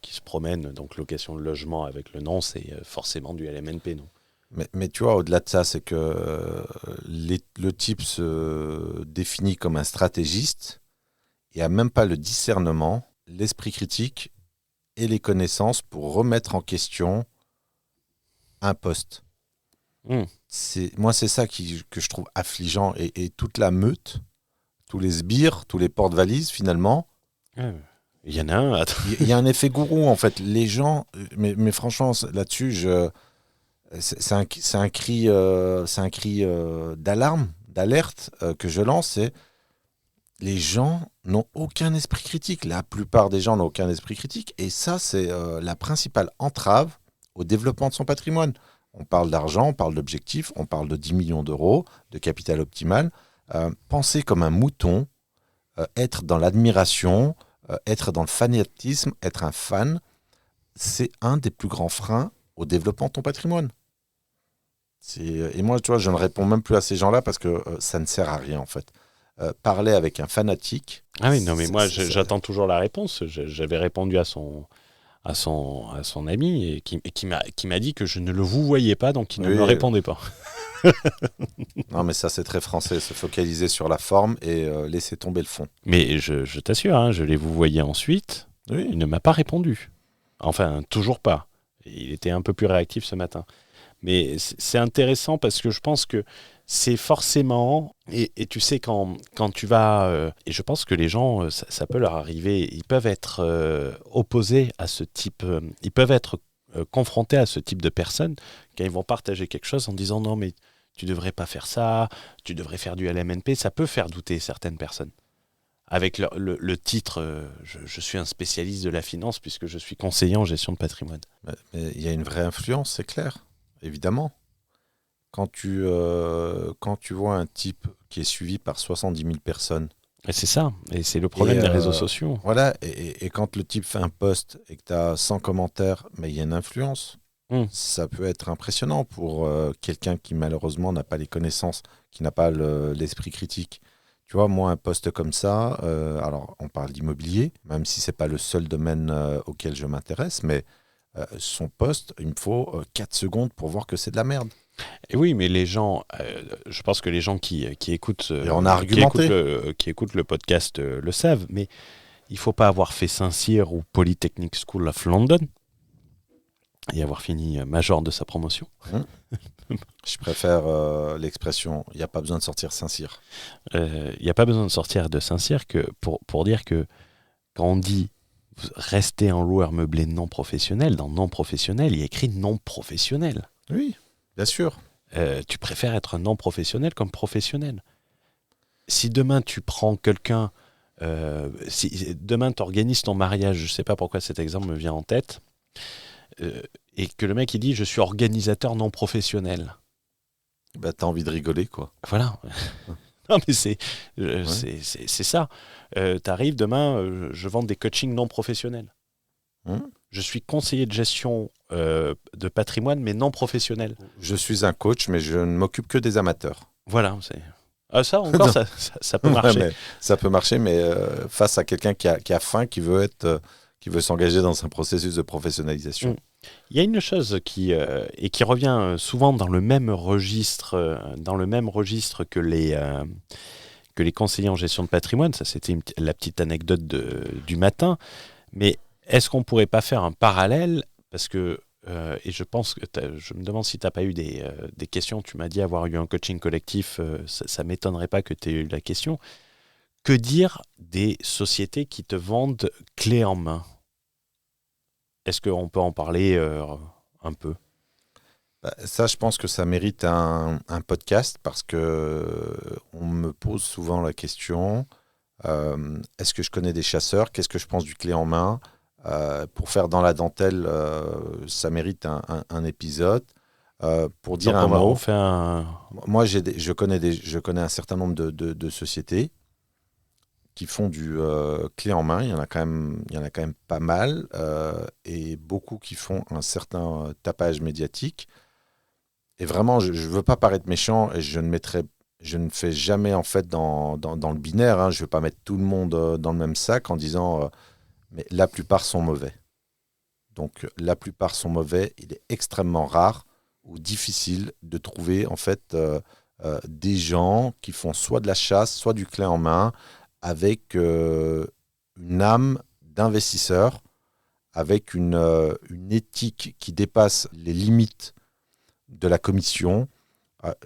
S3: se promène, donc location de logement avec le nom, c'est forcément du LMNP, non?
S2: Mais tu vois, au-delà de ça, c'est que le type se définit comme un stratégiste et n'a même pas le discernement, l'esprit critique et les connaissances pour remettre en question un poste. Moi, c'est ça que je trouve affligeant. Et toute la meute, tous les sbires, tous les porte-valises, finalement.
S3: Il y en a un.
S2: Il y a un effet gourou, en fait. Les gens, mais franchement, là-dessus, c'est un cri d'alarme, d'alerte que je lance. C'est les gens n'ont aucun esprit critique. La plupart des gens n'ont aucun esprit critique. Et ça, c'est la principale entrave au développement de son patrimoine. On parle d'argent, on parle d'objectifs, on parle de 10 millions d'euros, de capital optimal. Penser comme un mouton, être dans l'admiration, être dans le fanatisme, être un fan, c'est un des plus grands freins au développement de ton patrimoine. Et moi, tu vois, je ne réponds même plus à ces gens-là parce que ça ne sert à rien, en fait. Parler avec un fanatique...
S3: Ah oui, non, mais moi, j'attends toujours la réponse. J'avais répondu à son ami et qui m'a dit que je ne le vous voyais pas, donc il ne me répondait pas.
S2: Non, mais ça, c'est très français, se focaliser sur la forme et laisser tomber le fond.
S3: Mais je t'assure, hein, je l'ai vous voyé ensuite, il ne m'a pas répondu. Enfin, toujours pas. Il était un peu plus réactif ce matin. Mais c'est intéressant parce que je pense que c'est forcément... Et tu sais, quand tu vas... et je pense que les gens, ça peut leur arriver, ils peuvent être opposés à ce type... ils peuvent être confrontés à ce type de personnes quand ils vont partager quelque chose en disant « Non, mais tu devrais pas faire ça, tu devrais faire du LMNP », ça peut faire douter certaines personnes. Avec le titre, je suis un spécialiste de la finance puisque je suis conseiller en gestion de patrimoine.
S2: Mais il y a une vraie influence, c'est clair, évidemment. Quand tu vois un type qui est suivi par 70 000 personnes...
S3: Et c'est ça, et c'est le problème des réseaux sociaux.
S2: Voilà, et quand le type fait un post et que tu as 100 commentaires, mais il y a une influence. Ça peut être impressionnant pour quelqu'un qui malheureusement n'a pas les connaissances, qui n'a pas l'esprit critique. Tu vois, moi, un poste comme ça, alors on parle d'immobilier, même si c'est pas le seul domaine auquel je m'intéresse, mais son poste, il me faut 4 secondes pour voir que c'est de la merde.
S3: Et oui, mais les gens, je pense que les gens qui écoutent,
S2: Et on a argumenté.
S3: qui écoutent le podcast le savent, mais il ne faut pas avoir fait Saint-Cyr ou Polytechnic School of London et avoir fini major de sa promotion.
S2: Je préfère l'expression « il n'y a pas besoin de sortir Saint-Cyr ».
S3: Il n'y a pas besoin de sortir de Saint-Cyr pour dire que quand on dit rester en loueur meublé non professionnel, dans non professionnel, il y a écrit non professionnel.
S2: Oui, bien sûr.
S3: Tu préfères être non professionnel comme professionnel. Si demain tu prends quelqu'un, si demain tu organises ton mariage, je ne sais pas pourquoi cet exemple me vient en tête, et que le mec il dit je suis organisateur non professionnel.
S2: Bah, t'as envie de rigoler, quoi.
S3: Voilà. Non mais c'est ça. T'arrives demain, je vends des coachings non professionnels. Je suis conseiller de gestion de patrimoine, mais non professionnel.
S2: Je suis un coach, mais je ne m'occupe que des amateurs.
S3: Voilà. Ça encore, ça peut marcher.
S2: Ouais, ça peut marcher, mais face à quelqu'un qui a faim, qui veut s'engager dans un processus de professionnalisation.
S3: Il y a une chose qui revient souvent dans le même registre, que les conseillers en gestion de patrimoine. Ça, c'était la petite anecdote du matin. Mais est-ce qu'on ne pourrait pas faire un parallèle ? Parce que, et je pense que je me demande si tu n'as pas eu des questions. Tu m'as dit avoir eu un coaching collectif. Ça ne m'étonnerait pas que tu aies eu la question. Que dire des sociétés qui te vendent clé en main ? Est-ce qu'on peut en parler un peu ?
S2: Ça, je pense que ça mérite un podcast parce que on me pose souvent la question est-ce que je connais des chasseurs ? Qu'est-ce que je pense du clé en main ? Pour faire dans la dentelle, ça mérite un épisode. Pour dire un mot, moi je connais un certain nombre de sociétés qui font du clé en main. Il y en a quand même pas mal et beaucoup qui font un certain tapage médiatique. Et vraiment, je ne veux pas paraître méchant et je ne fais jamais en fait dans le binaire. Hein. Je ne veux pas mettre tout le monde dans le même sac en disant mais la plupart sont mauvais. Donc la plupart sont mauvais. Il est extrêmement rare ou difficile de trouver en fait des gens qui font soit de la chasse, soit du clé en main avec une âme d'investisseur, avec une éthique qui dépasse les limites de la commission.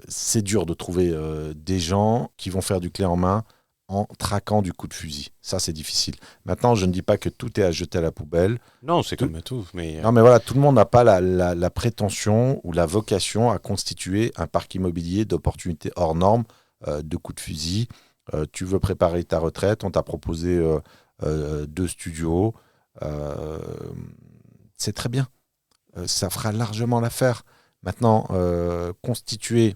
S2: C'est dur de trouver des gens qui vont faire du clé en main en traquant du coup de fusil. Ça, c'est difficile. Maintenant, je ne dis pas que tout est à jeter à la poubelle.
S3: Non, c'est comme tout. Mais...
S2: Non, mais voilà, tout le monde n'a pas la prétention ou la vocation à constituer un parc immobilier d'opportunités hors normes, de coups de fusil. Tu veux préparer ta retraite, on t'a proposé 2 studios. C'est très bien. Ça fera largement l'affaire. Maintenant, constituer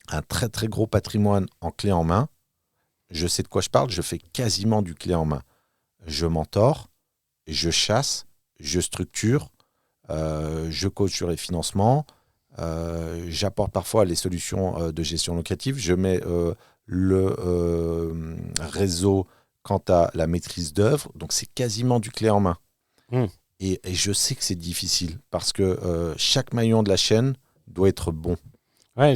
S2: un très très gros patrimoine en clé en main, je sais de quoi je parle, je fais quasiment du clé en main. Je mentore, je chasse, je structure, je coach sur les financements, j'apporte parfois les solutions de gestion locative, je mets le réseau quant à la maîtrise d'œuvre, donc c'est quasiment du clé en main. Et je sais que c'est difficile parce que chaque maillon de la chaîne doit être bon.
S3: Ouais,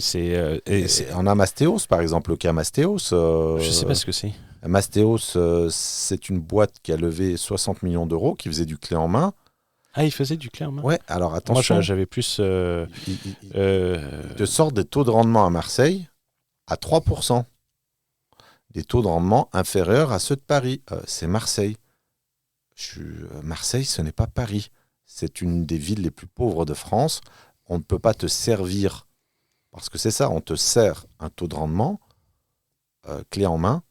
S2: on a Mastéos, par exemple, le cas Mastéos.
S3: Je ne sais pas ce que c'est.
S2: Mastéos, c'est une boîte qui a levé 60 millions d'euros, qui faisait du clé en main.
S3: Ah, il faisait du clé en main ?
S2: Ouais, alors attention.
S3: Moi, j'avais plus...
S2: Il te sort des taux de rendement à Marseille à 3%. Des taux de rendement inférieurs à ceux de Paris. C'est Marseille. Marseille, ce n'est pas Paris. C'est une des villes les plus pauvres de France. On ne peut pas te servir... Parce que c'est ça, on te sert un taux de rendement clé en main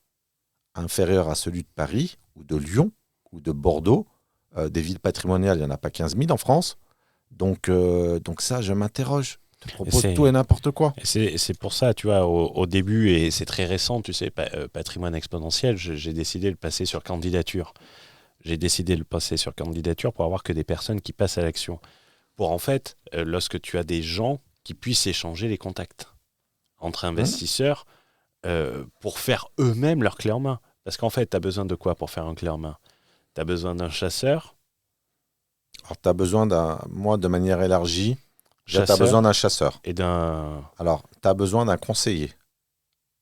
S2: inférieur à celui de Paris ou de Lyon ou de Bordeaux. Des villes patrimoniales, il n'y en a pas 15 000 en France. Donc ça, je m'interroge. Je te propose tout et n'importe quoi.
S3: C'est pour ça, tu vois, au début, et c'est très récent, tu sais, patrimoine exponentiel, j'ai décidé de le passer sur candidature. J'ai décidé de le passer sur candidature pour avoir que des personnes qui passent à l'action. pour en fait, lorsque tu as des gens qui puissent échanger les contacts entre investisseurs pour faire eux-mêmes leur clé en main. Parce qu'en fait, tu as besoin de quoi pour faire un clé en main? Tu as besoin d'un chasseur.
S2: Alors, tu as besoin moi, de manière élargie, tu as besoin d'un chasseur.
S3: Et d'un...
S2: Alors, tu as besoin d'un conseiller.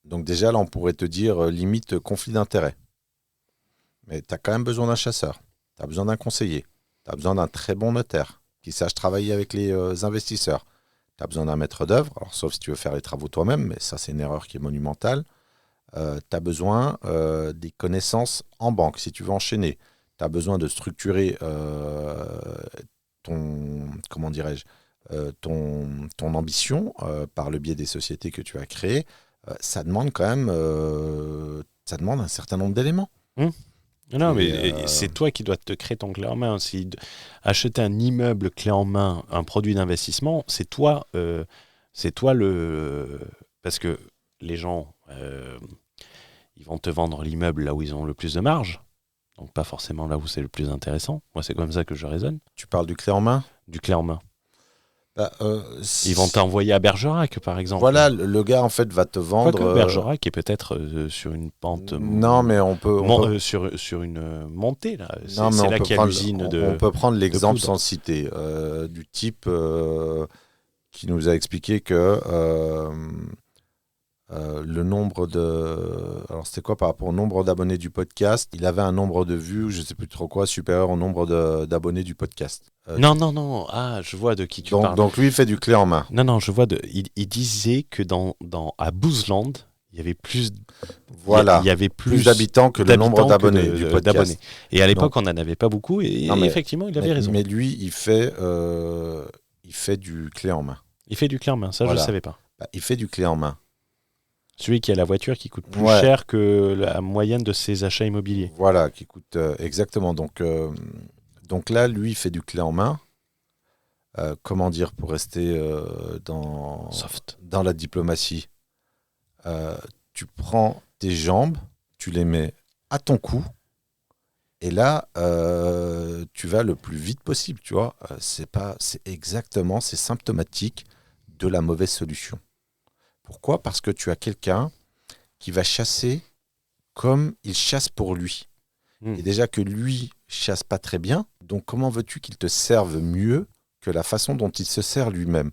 S2: Donc déjà, là, on pourrait te dire limite conflit d'intérêt. Mais tu as quand même besoin d'un chasseur. Tu as besoin d'un conseiller. Tu as besoin d'un très bon notaire qui sache travailler avec les investisseurs. Tu as besoin d'un maître d'œuvre, alors sauf si tu veux faire les travaux toi-même, mais ça, c'est une erreur qui est monumentale. Tu as besoin des connaissances en banque, si tu veux enchaîner. Tu as besoin de structurer ton ambition par le biais des sociétés que tu as créées. Ça demande quand même un certain nombre d'éléments.
S3: Non, mais c'est toi qui dois te créer ton clé en main. Si acheter un immeuble clé en main, un produit d'investissement, c'est toi parce que les gens, ils vont te vendre l'immeuble là où ils ont le plus de marge, donc pas forcément là où c'est le plus intéressant. Moi, c'est comme ça que je raisonne.
S2: Tu parles du clé en main ?
S3: Du clé en main. Ils vont t'envoyer à Bergerac, par exemple.
S2: Voilà, le gars, en fait, va te vendre...
S3: Bergerac est peut-être sur une pente...
S2: non, mais on peut...
S3: sur une montée, là.
S2: Non, mais
S3: c'est là qu'il y a l'usine de...
S2: On peut prendre l'exemple sans le citer, du type qui nous a expliqué que le nombre de... Alors, c'était quoi par rapport au nombre d'abonnés du podcast? Il avait un nombre de vues, je ne sais plus trop quoi, supérieur au nombre d'abonnés du podcast.
S3: Non. Ah, je vois de qui tu parles.
S2: Donc, lui, il fait du clé en main.
S3: Non, je vois il disait que à Boozland, il y avait plus...
S2: Voilà.
S3: Il y avait plus
S2: d'habitants que le nombre d'abonnés du podcast.
S3: Et à l'époque, on n'en avait pas beaucoup. Et effectivement, il avait raison.
S2: Mais lui, il fait du clé en main.
S3: Il fait du clé en main, ça, je ne savais pas.
S2: Il fait du clé en main.
S3: Celui qui a la voiture qui coûte plus cher que la moyenne de ses achats immobiliers.
S2: Voilà, qui coûte exactement. Donc là, lui, il fait du clé en main. Comment dire, pour rester dans la diplomatie, tu prends tes jambes, tu les mets à ton cou, et là, tu vas le plus vite possible, tu vois. C'est symptomatique de la mauvaise solution. Pourquoi ? Parce que tu as quelqu'un qui va chasser comme il chasse pour lui. Et déjà que lui chasse pas très bien, donc comment veux-tu qu'il te serve mieux que la façon dont il se sert lui-même ?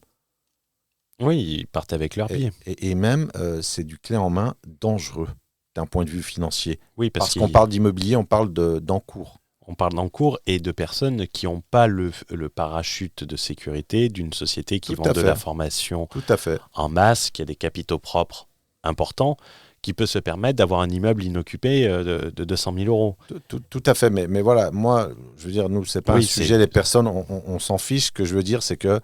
S3: Oui, ils partent avec leurs pieds.
S2: Et même, c'est du clé en main dangereux d'un point de vue financier.
S3: Oui,
S2: parce qu'on parle d'immobilier, on parle d'encours.
S3: On parle d'encours et de personnes qui n'ont pas le parachute de sécurité d'une société qui vend de la formation en masse, qui a des capitaux propres importants, qui peut se permettre d'avoir un immeuble inoccupé de 200 000 euros.
S2: Tout à fait, mais voilà, moi, je veux dire, nous, c'est pas un sujet, les personnes, on s'en fiche. Ce que je veux dire, c'est que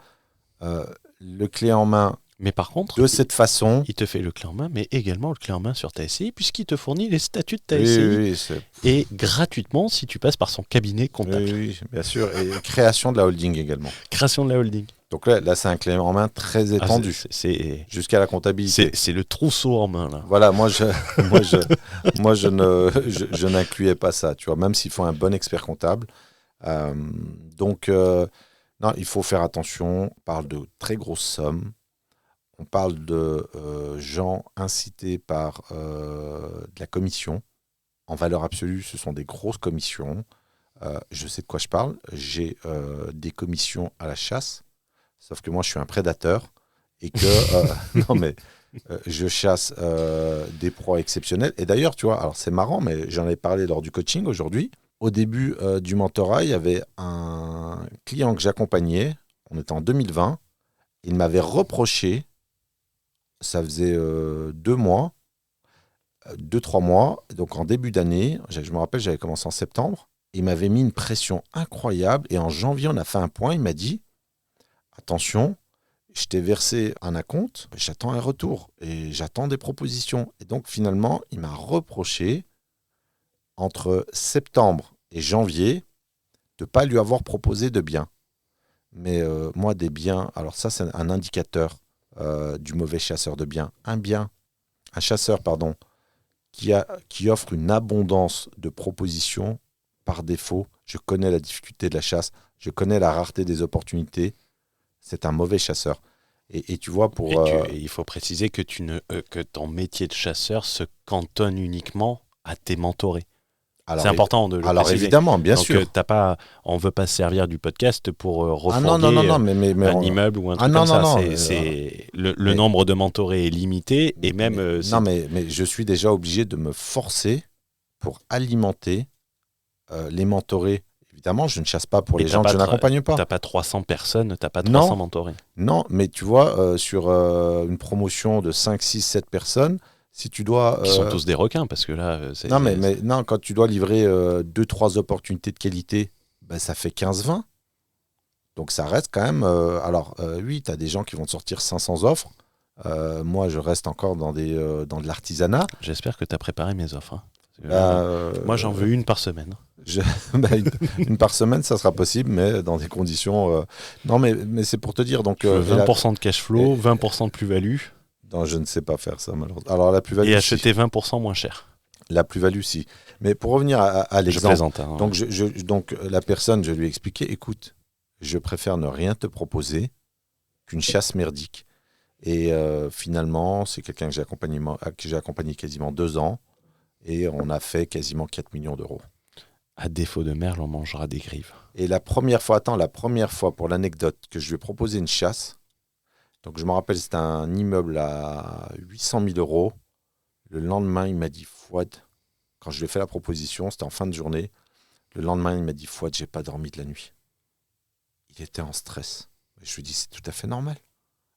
S2: le clé en main,
S3: mais par contre,
S2: de cette façon...
S3: Il te fait le clé en main, mais également le clé en main sur ta SCI, puisqu'il te fournit les statuts de ta SCI. Et gratuitement, si tu passes par son cabinet comptable.
S2: Oui, bien sûr. Et création de la holding également.
S3: Création de la holding.
S2: Donc là c'est un clé en main très étendu. Jusqu'à la comptabilité.
S3: C'est le trousseau en main, là.
S2: Voilà, moi je n'incluais pas ça, tu vois, même s'il faut un bon expert comptable. Non, il faut faire attention. On parle de très grosses sommes. On parle de gens incités par de la commission. En valeur absolue, ce sont des grosses commissions. Je sais de quoi je parle. J'ai des commissions à la chasse. Sauf que moi, je suis un prédateur. Et que je chasse des proies exceptionnelles. Et d'ailleurs, tu vois, alors c'est marrant, mais j'en ai parlé lors du coaching aujourd'hui. Au début du mentorat, il y avait un client que j'accompagnais. On était en 2020. Il m'avait reproché... Ça faisait 2 mois, 2-3 mois. Donc en début d'année, je me rappelle, j'avais commencé en septembre. Il m'avait mis une pression incroyable. Et en janvier, on a fait un point. Il m'a dit, attention, je t'ai versé un acompte, j'attends un retour. Et j'attends des propositions. Et donc finalement, il m'a reproché, entre septembre et janvier, de ne pas lui avoir proposé de biens. Mais moi, des biens, alors ça, c'est un indicateur du mauvais chasseur de biens. Un chasseur, qui offre une abondance de propositions par défaut. Je connais la difficulté de la chasse, je connais la rareté des opportunités. c'est un mauvais chasseur. Et tu vois,
S3: Et il faut préciser que, que ton métier de chasseur se cantonne uniquement à tes mentorés. C'est important de le
S2: alors
S3: préciser.
S2: évidemment, bien sûr.
S3: On ne veut pas se servir du podcast pour refourguer
S2: un
S3: immeuble ou un truc comme ça. Le nombre de mentorés est limité. Et même,
S2: mais je suis déjà obligé de me forcer pour alimenter les mentorés. Évidemment, je ne chasse pas pour les gens que je n'accompagne pas.
S3: Tu n'as pas 300 personnes, tu n'as pas 300 mentorés.
S2: Non, mais tu vois, sur une promotion de 5, 6, 7 personnes, si tu dois...
S3: Qui sont tous des requins, parce que là...
S2: Non, quand tu dois livrer 2-3 opportunités de qualité, ça fait 15-20. Donc ça reste quand même... oui, tu as des gens qui vont te sortir 500 offres. Moi, je reste encore dans de l'artisanat.
S3: J'espère que tu as préparé mes offres. Moi, j'en veux une par semaine.
S2: Une par semaine, ça sera possible, mais dans des conditions... Non, mais c'est pour te dire... Donc,
S3: 20% de cash flow, 20% de plus-value.
S2: Non, je ne sais pas faire ça, malheureusement. Alors, la plus-value,
S3: et acheter 20% moins cher.
S2: La plus-value, si. Mais pour revenir à l'exemple...
S3: Je plaisante.
S2: Donc, la personne, je lui ai expliqué, écoute, je préfère ne rien te proposer qu'une chasse merdique. Et finalement, c'est quelqu'un que j'ai accompagné quasiment 2 ans. Et on a fait quasiment 4 millions d'euros.
S3: À défaut de merle, on mangera des grives.
S2: Et la première fois, pour l'anecdote, que je lui ai proposé une chasse, donc je me rappelle, c'était un immeuble à 800 000 euros. Le lendemain, il m'a dit, Fouad, quand je lui ai fait la proposition, c'était en fin de journée, le lendemain, il m'a dit, Fouad, j'ai pas dormi de la nuit. Il était en stress. Et je lui ai dit, c'est tout à fait normal.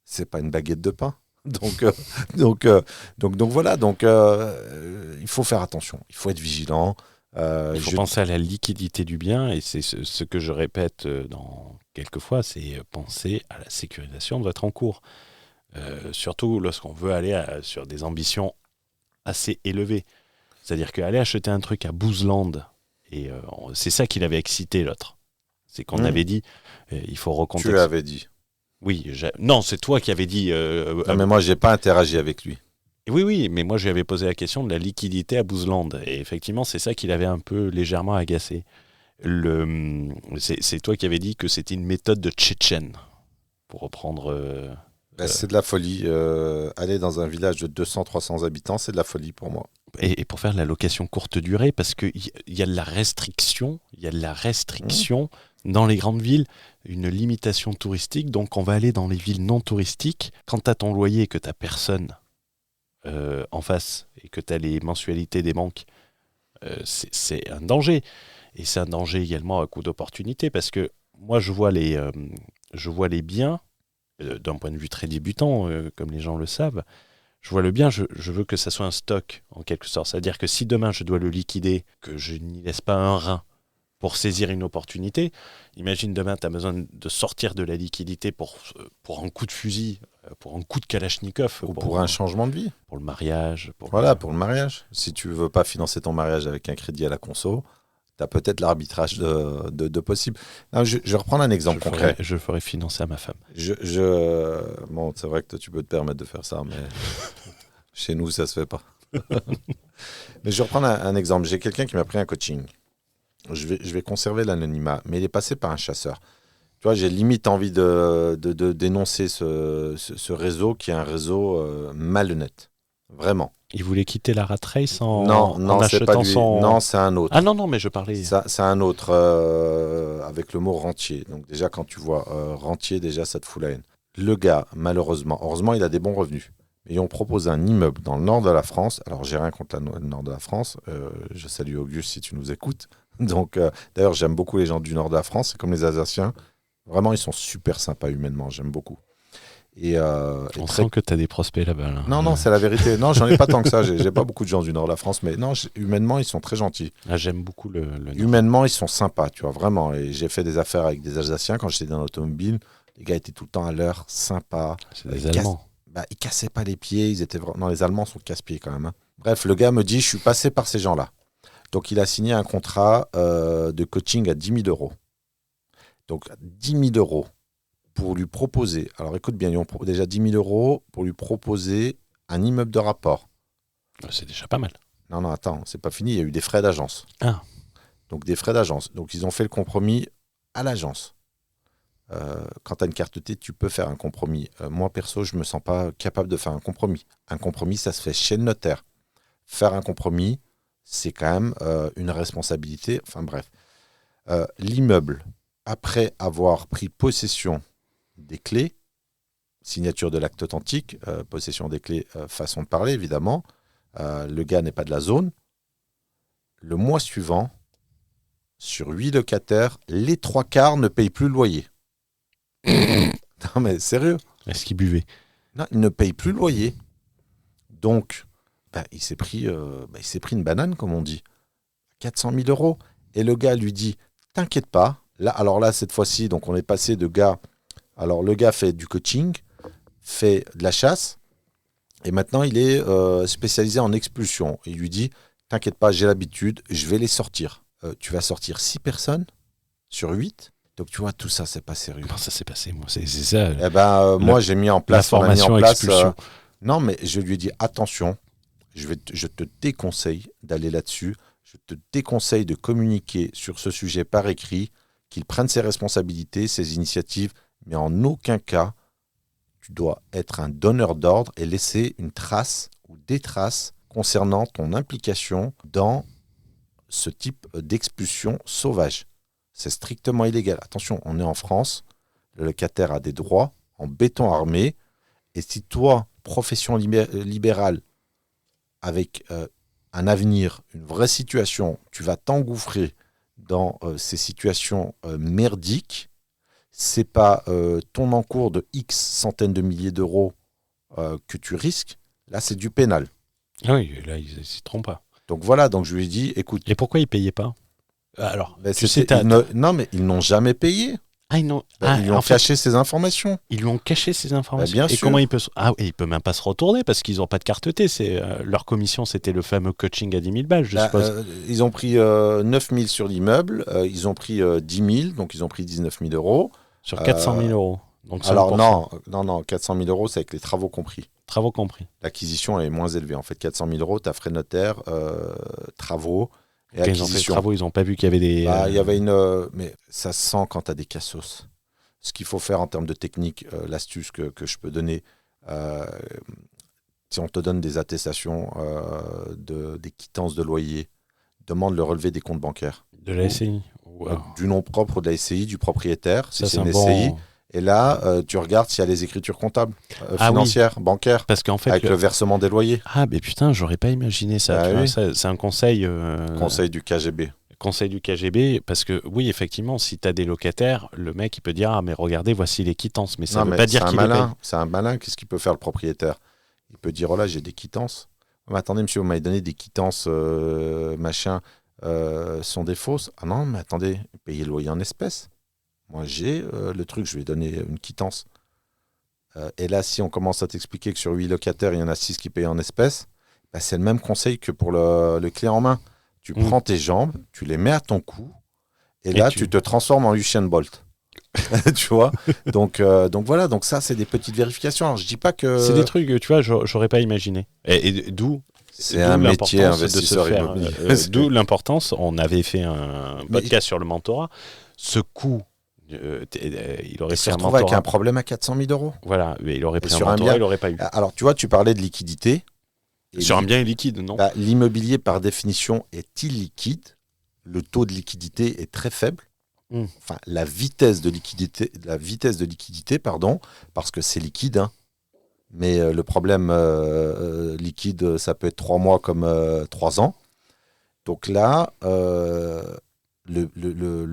S2: C'est pas une baguette de pain. Donc voilà, il faut faire attention, il faut être vigilant.
S3: Il faut penser à la liquidité du bien, et c'est ce que je répète quelquefois, c'est penser à la sécurisation de votre encours. Surtout lorsqu'on veut aller sur des ambitions assez élevées. C'est-à-dire qu'aller acheter un truc à Boozland, et c'est ça qui l'avait excité l'autre. C'est qu'on avait dit, il faut recontextualiser.
S2: Tu l'avais dit.
S3: Oui, non, c'est toi qui avais dit...
S2: non, mais moi, je n'ai pas interagi avec lui.
S3: Oui, mais moi, je lui avais posé la question de la liquidité à Boozland. Et effectivement, c'est ça qui l'avait un peu légèrement agacé. C'est toi qui avais dit que c'était une méthode de Tchétchène, pour reprendre...
S2: c'est de la folie. Aller dans un village de 200-300 habitants, c'est de la folie pour moi.
S3: Et pour faire de la location courte durée, parce qu'il y a de la restriction, dans les grandes villes, une limitation touristique. Donc, on va aller dans les villes non touristiques. Quand tu as ton loyer et que tu n'as personne en face et que tu as les mensualités des banques, c'est un danger. Et c'est un danger également à coup d'opportunité, parce que moi, je vois les biens, d'un point de vue très débutant, comme les gens le savent. Je vois le bien, je veux que ça soit un stock, en quelque sorte. C'est-à-dire que si demain, je dois le liquider, que je n'y laisse pas un rein pour saisir une opportunité. Imagine demain, tu as besoin de sortir de la liquidité pour un coup de fusil, pour un coup de Kalachnikov.
S2: Ou pour un changement de vie.
S3: Pour le mariage.
S2: Pour le mariage. Si tu ne veux pas financer ton mariage avec un crédit à la conso, tu as peut-être l'arbitrage de possible. Non, je vais reprendre un exemple concret.
S3: Je ferai financer à ma femme.
S2: Bon, c'est vrai que toi, tu peux te permettre de faire ça, mais chez nous, ça ne se fait pas. Mais je vais reprendre un exemple. J'ai quelqu'un qui m'a pris un coaching. Je vais conserver l'anonymat, mais il est passé par un chasseur. Tu vois, j'ai limite envie de dénoncer ce réseau qui est un réseau malhonnête. Vraiment.
S3: Il voulait quitter la rat race en
S2: c'est pas lui. Non, c'est un autre.
S3: Ah non, mais je parlais...
S2: C'est un autre avec le mot rentier. Donc déjà, quand tu vois rentier, déjà, ça te fout la haine. Le gars, heureusement, il a des bons revenus. Mais ils ont proposé un immeuble dans le nord de la France. Alors, j'ai rien contre le nord de la France. Je salue Auguste si tu nous écoutes. Donc, d'ailleurs, j'aime beaucoup les gens du nord de la France. C'est comme les Alsaciens. Vraiment, ils sont super sympas humainement. J'aime beaucoup.
S3: On sent que tu as des prospects là-bas. Là.
S2: Non, c'est la vérité. Non, j'en ai pas tant que ça. J'ai pas beaucoup de gens du nord de la France. Mais non, humainement, ils sont très gentils.
S3: Ah, j'aime beaucoup le nord.
S2: Humainement, ils sont sympas, tu vois, vraiment. Et j'ai fait des affaires avec des Alsaciens quand j'étais dans l'automobile. Les gars étaient tout le temps à l'heure, sympas.
S3: C'est des Allemands.
S2: Ils cassaient pas les pieds. Non, les Allemands sont casse-pieds quand même. Hein. Bref, le gars me dit, je suis passé par ces gens-là. Donc, il a signé un contrat de coaching à 10 000 euros. Donc, 10 000 euros pour lui proposer... Alors, écoute bien, déjà 10 000 euros pour lui proposer un immeuble de rapport.
S3: C'est déjà pas mal.
S2: Non, attends, c'est pas fini. Il y a eu des frais d'agence.
S3: Ah.
S2: Donc, des frais d'agence. Donc, ils ont fait le compromis à l'agence. quand tu as une carte T, tu peux faire un compromis. Moi, perso, je ne me sens pas capable de faire un compromis. Un compromis, ça se fait chez le notaire. Faire un compromis, c'est quand même une responsabilité. Enfin bref. L'immeuble, après avoir pris possession des clés, signature de l'acte authentique, possession des clés, façon de parler, évidemment, le gars n'est pas de la zone. Le mois suivant, sur 8 locataires, les 3/4 ne payent plus le loyer. Non mais sérieux.
S3: Est-ce qu'il buvait?
S2: Non, il ne paye plus le loyer. Donc, il s'est pris une banane, comme on dit. 400 000 euros. Et le gars lui dit, t'inquiète pas. Là, cette fois-ci, donc on est passé de gars... Alors, le gars fait du coaching, fait de la chasse, et maintenant, il est spécialisé en expulsion. Il lui dit, t'inquiète pas, j'ai l'habitude, je vais les sortir. Tu vas sortir 6 personnes sur 8. Donc, tu vois, tout ça, c'est pas sérieux.
S3: Comment ça s'est passé, moi? C'est ça.
S2: Moi, j'ai mis en place...
S3: La formation expulsion.
S2: Non, mais je lui ai dit, attention, je te déconseille d'aller là-dessus. Je te déconseille de communiquer sur ce sujet par écrit, qu'il prenne ses responsabilités, ses initiatives, mais en aucun cas, tu dois être un donneur d'ordre et laisser une trace ou des traces concernant ton implication dans ce type d'expulsion sauvage. C'est strictement illégal. Attention, on est en France, le locataire a des droits en béton armé, et si toi, profession libérale, avec un avenir, une vraie situation, tu vas t'engouffrer dans ces situations merdiques, c'est pas ton encours de X centaines de milliers d'euros que tu risques, là c'est du pénal.
S3: Oui, là il ne s'y trompe pas.
S2: Donc voilà, donc je lui ai dit, écoute...
S3: Et pourquoi ils ne payaient pas? Alors,
S2: non mais ils n'ont jamais payé. Ils lui ont caché ces informations.
S3: Ils lui ont caché ces informations.
S2: Bien
S3: et
S2: sûr.
S3: Comment il peut... il peut même pas se retourner parce qu'ils n'ont pas de carte T. Leur commission, c'était le fameux coaching à 10 000 balles, je suppose.
S2: Ils ont pris 9 000 sur l'immeuble, ils ont pris 10 000, donc ils ont pris 19 000 euros.
S3: Sur 400 000 euros. Donc
S2: alors non, 400 000 euros, c'est avec les travaux compris.
S3: Travaux compris.
S2: L'acquisition est moins élevée. En fait, 400 000 euros, tu as frais notaire, travaux et
S3: quand
S2: acquisition.
S3: Ils ont fait les travaux, ils n'ont pas vu qu'il y avait des...
S2: Il y avait une... mais ça se sent quand tu as des cassos. Ce qu'il faut faire en termes de technique, l'astuce que je peux donner, si on te donne des attestations, des quittances de loyer, demande le relevé des comptes bancaires.
S3: De la SCI.
S2: Du nom propre de la SCI, du propriétaire, si
S3: ça,
S2: c'est une SCI. Et là, tu regardes s'il y a les écritures comptables, financières, bancaires,
S3: parce qu'en fait,
S2: avec le versement des loyers.
S3: Ah, mais putain, j'aurais pas imaginé ça.
S2: Oui.
S3: C'est un conseil...
S2: Conseil du KGB.
S3: Conseil du KGB, parce que oui, effectivement, si tu as des locataires, le mec, il peut dire « Ah, mais regardez, voici les quittances », mais ça ne veut pas dire qu'il les paye.
S2: C'est un malin, qu'est-ce qu'il peut faire le propriétaire? Il peut dire « Oh là, j'ai des quittances. Mais attendez, monsieur, vous m'avez donné des quittances, sont des fausses. Ah non, mais attendez, payez le loyer en espèces. Moi, j'ai le truc, je vais donner une quittance. Et là, si on commence à t'expliquer que sur 8 locataires, il y en a 6 qui payent en espèces, c'est le même conseil que pour le clé en main. Tu prends tes jambes, tu les mets à ton cou, et là, tu te transformes en Usain Bolt. Tu vois, donc voilà, donc ça, c'est des petites vérifications. Alors, je dis pas que...
S3: C'est des trucs, tu vois, j'aurais pas imaginé. Et d'où...
S2: C'est un métier investisseur immobilier.
S3: D'où l'importance, on avait fait un podcast sur le mentorat. Ce coût, il aurait
S2: se
S3: pris un
S2: retrouve
S3: mentorat.
S2: avec un problème à 400 000 euros.
S3: Voilà, mais il aurait pris
S2: sur
S3: un mentorat,
S2: bien,
S3: il aurait pas eu.
S2: Alors, tu vois, tu parlais de liquidité.
S3: Sur un bien liquide, non?
S2: L'immobilier, par définition, est illiquide. Le taux de liquidité est très faible. Enfin, la vitesse de liquidité, parce que c'est liquide. Hein. Mais le problème liquide, ça peut être 3 mois comme 3 ans. Donc là, le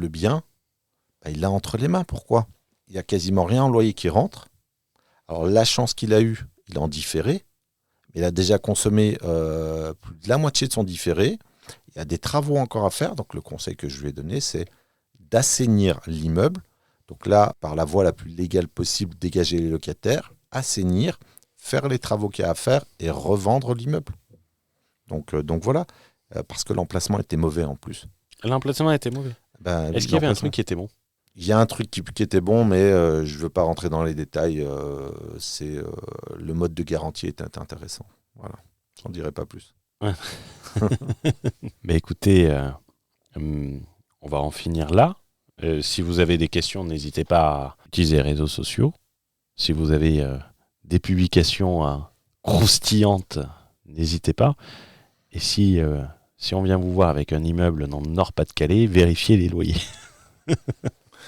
S2: bien, il l'a entre les mains. Pourquoi? Il n'y a quasiment rien en loyer qui rentre. Alors la chance qu'il a eue, il a en différé. Il a déjà consommé plus de la moitié de son différé. Il y a des travaux encore à faire. Donc, le conseil que je lui ai donné, c'est d'assainir l'immeuble. Donc là, par la voie la plus légale possible, dégager les locataires, assainir, faire les travaux qu'il y a à faire et revendre l'immeuble. Donc voilà. Parce que l'emplacement était mauvais en plus.
S3: L'emplacement était mauvais. Est-ce qu'il y avait un truc qui était bon?
S2: Il y a un truc qui était bon, mais je ne veux pas rentrer dans les détails. Le mode de garantie était intéressant. Voilà, j'en dirai pas plus.
S3: Ouais. Mais écoutez, on va en finir là. Si vous avez des questions, n'hésitez pas à utiliser les réseaux sociaux. Si vous avez des publications croustillantes, n'hésitez pas. Et si on vient vous voir avec un immeuble dans le Nord-Pas-de-Calais, vérifiez les loyers.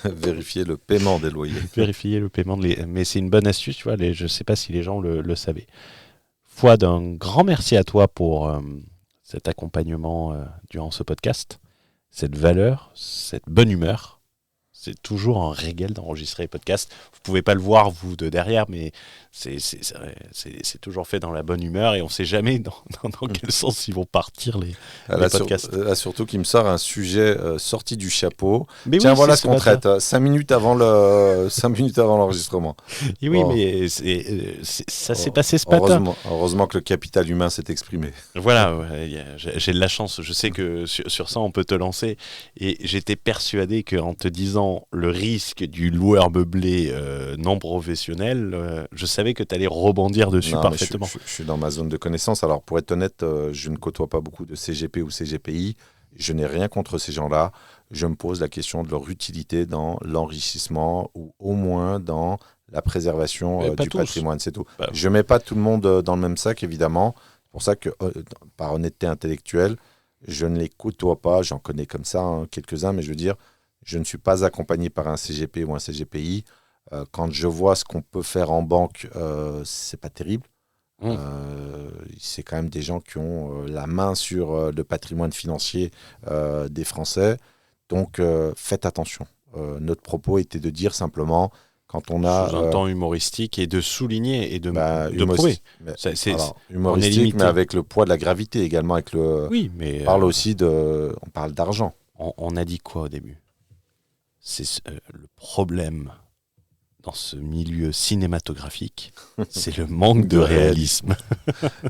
S2: Vérifier le paiement des loyers.
S3: Vérifiez le paiement Mais c'est une bonne astuce, tu vois. Je ne sais pas si les gens le savaient. Fouad, un grand merci à toi pour cet accompagnement durant ce podcast, cette valeur, cette bonne humeur. C'est toujours un régal d'enregistrer les podcasts. Vous ne pouvez pas le voir, vous, de derrière, mais c'est toujours fait dans la bonne humeur et on ne sait jamais dans quel sens ils vont partir les podcasts.
S2: Là, surtout qu'il me sort un sujet sorti du chapeau.
S3: Mais
S2: tiens,
S3: oui,
S2: voilà
S3: c'est
S2: ce qu'on
S3: matin.
S2: traite. 5 minutes avant l'enregistrement.
S3: Et oui,
S2: Oh.
S3: mais ça s'est passé ce matin.
S2: Heureusement que le capital humain s'est exprimé.
S3: Voilà, j'ai de la chance. Je sais que sur ça, on peut te lancer. Et j'étais persuadé qu'en te disant le risque du loueur meublé non professionnel, je savais que tu allais rebondir dessus
S2: Non,
S3: parfaitement.
S2: Je suis dans ma zone de connaissance. Alors, pour être honnête, je ne côtoie pas beaucoup de CGP ou CGPI. Je n'ai rien contre ces gens-là. Je me pose la question de leur utilité dans l'enrichissement ou au moins dans la préservation du patrimoine. C'est tout. Je ne mets pas tout le monde dans le même sac, évidemment. C'est pour ça que, par honnêteté intellectuelle, je ne les côtoie pas. J'en connais comme ça quelques-uns, mais je veux dire, je ne suis pas accompagné par un CGP ou un CGPI. Quand je vois ce qu'on peut faire en banque, c'est pas terrible. C'est quand même des gens qui ont la main sur le patrimoine financier des Français. Donc, faites attention. Notre propos était de dire simplement, quand on a...
S3: Sous un temps humoristique et de souligner et de
S2: prouver. Humoristique, mais avec le poids de la gravité également.
S3: Oui, mais...
S2: On parle d'argent.
S3: On a dit quoi au début ? C'est le problème dans ce milieu cinématographique, c'est le manque de réalisme.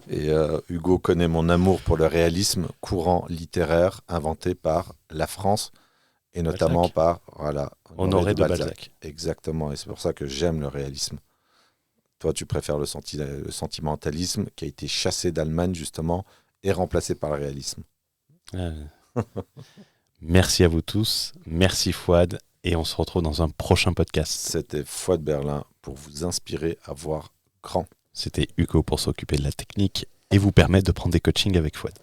S2: Et Hugo connaît mon amour pour le réalisme, courant littéraire inventé par la France et notamment par
S3: Honoré de Balzac.
S2: Exactement, et c'est pour ça que j'aime le réalisme. Toi, tu préfères le sentimentalisme qui a été chassé d'Allemagne justement et remplacé par le réalisme.
S3: Merci à vous tous, merci Fouad, et on se retrouve dans un prochain podcast.
S2: C'était Fouad Berlin pour vous inspirer à voir grand.
S3: C'était Hugo pour s'occuper de la technique et vous permettre de prendre des coachings avec Fouad.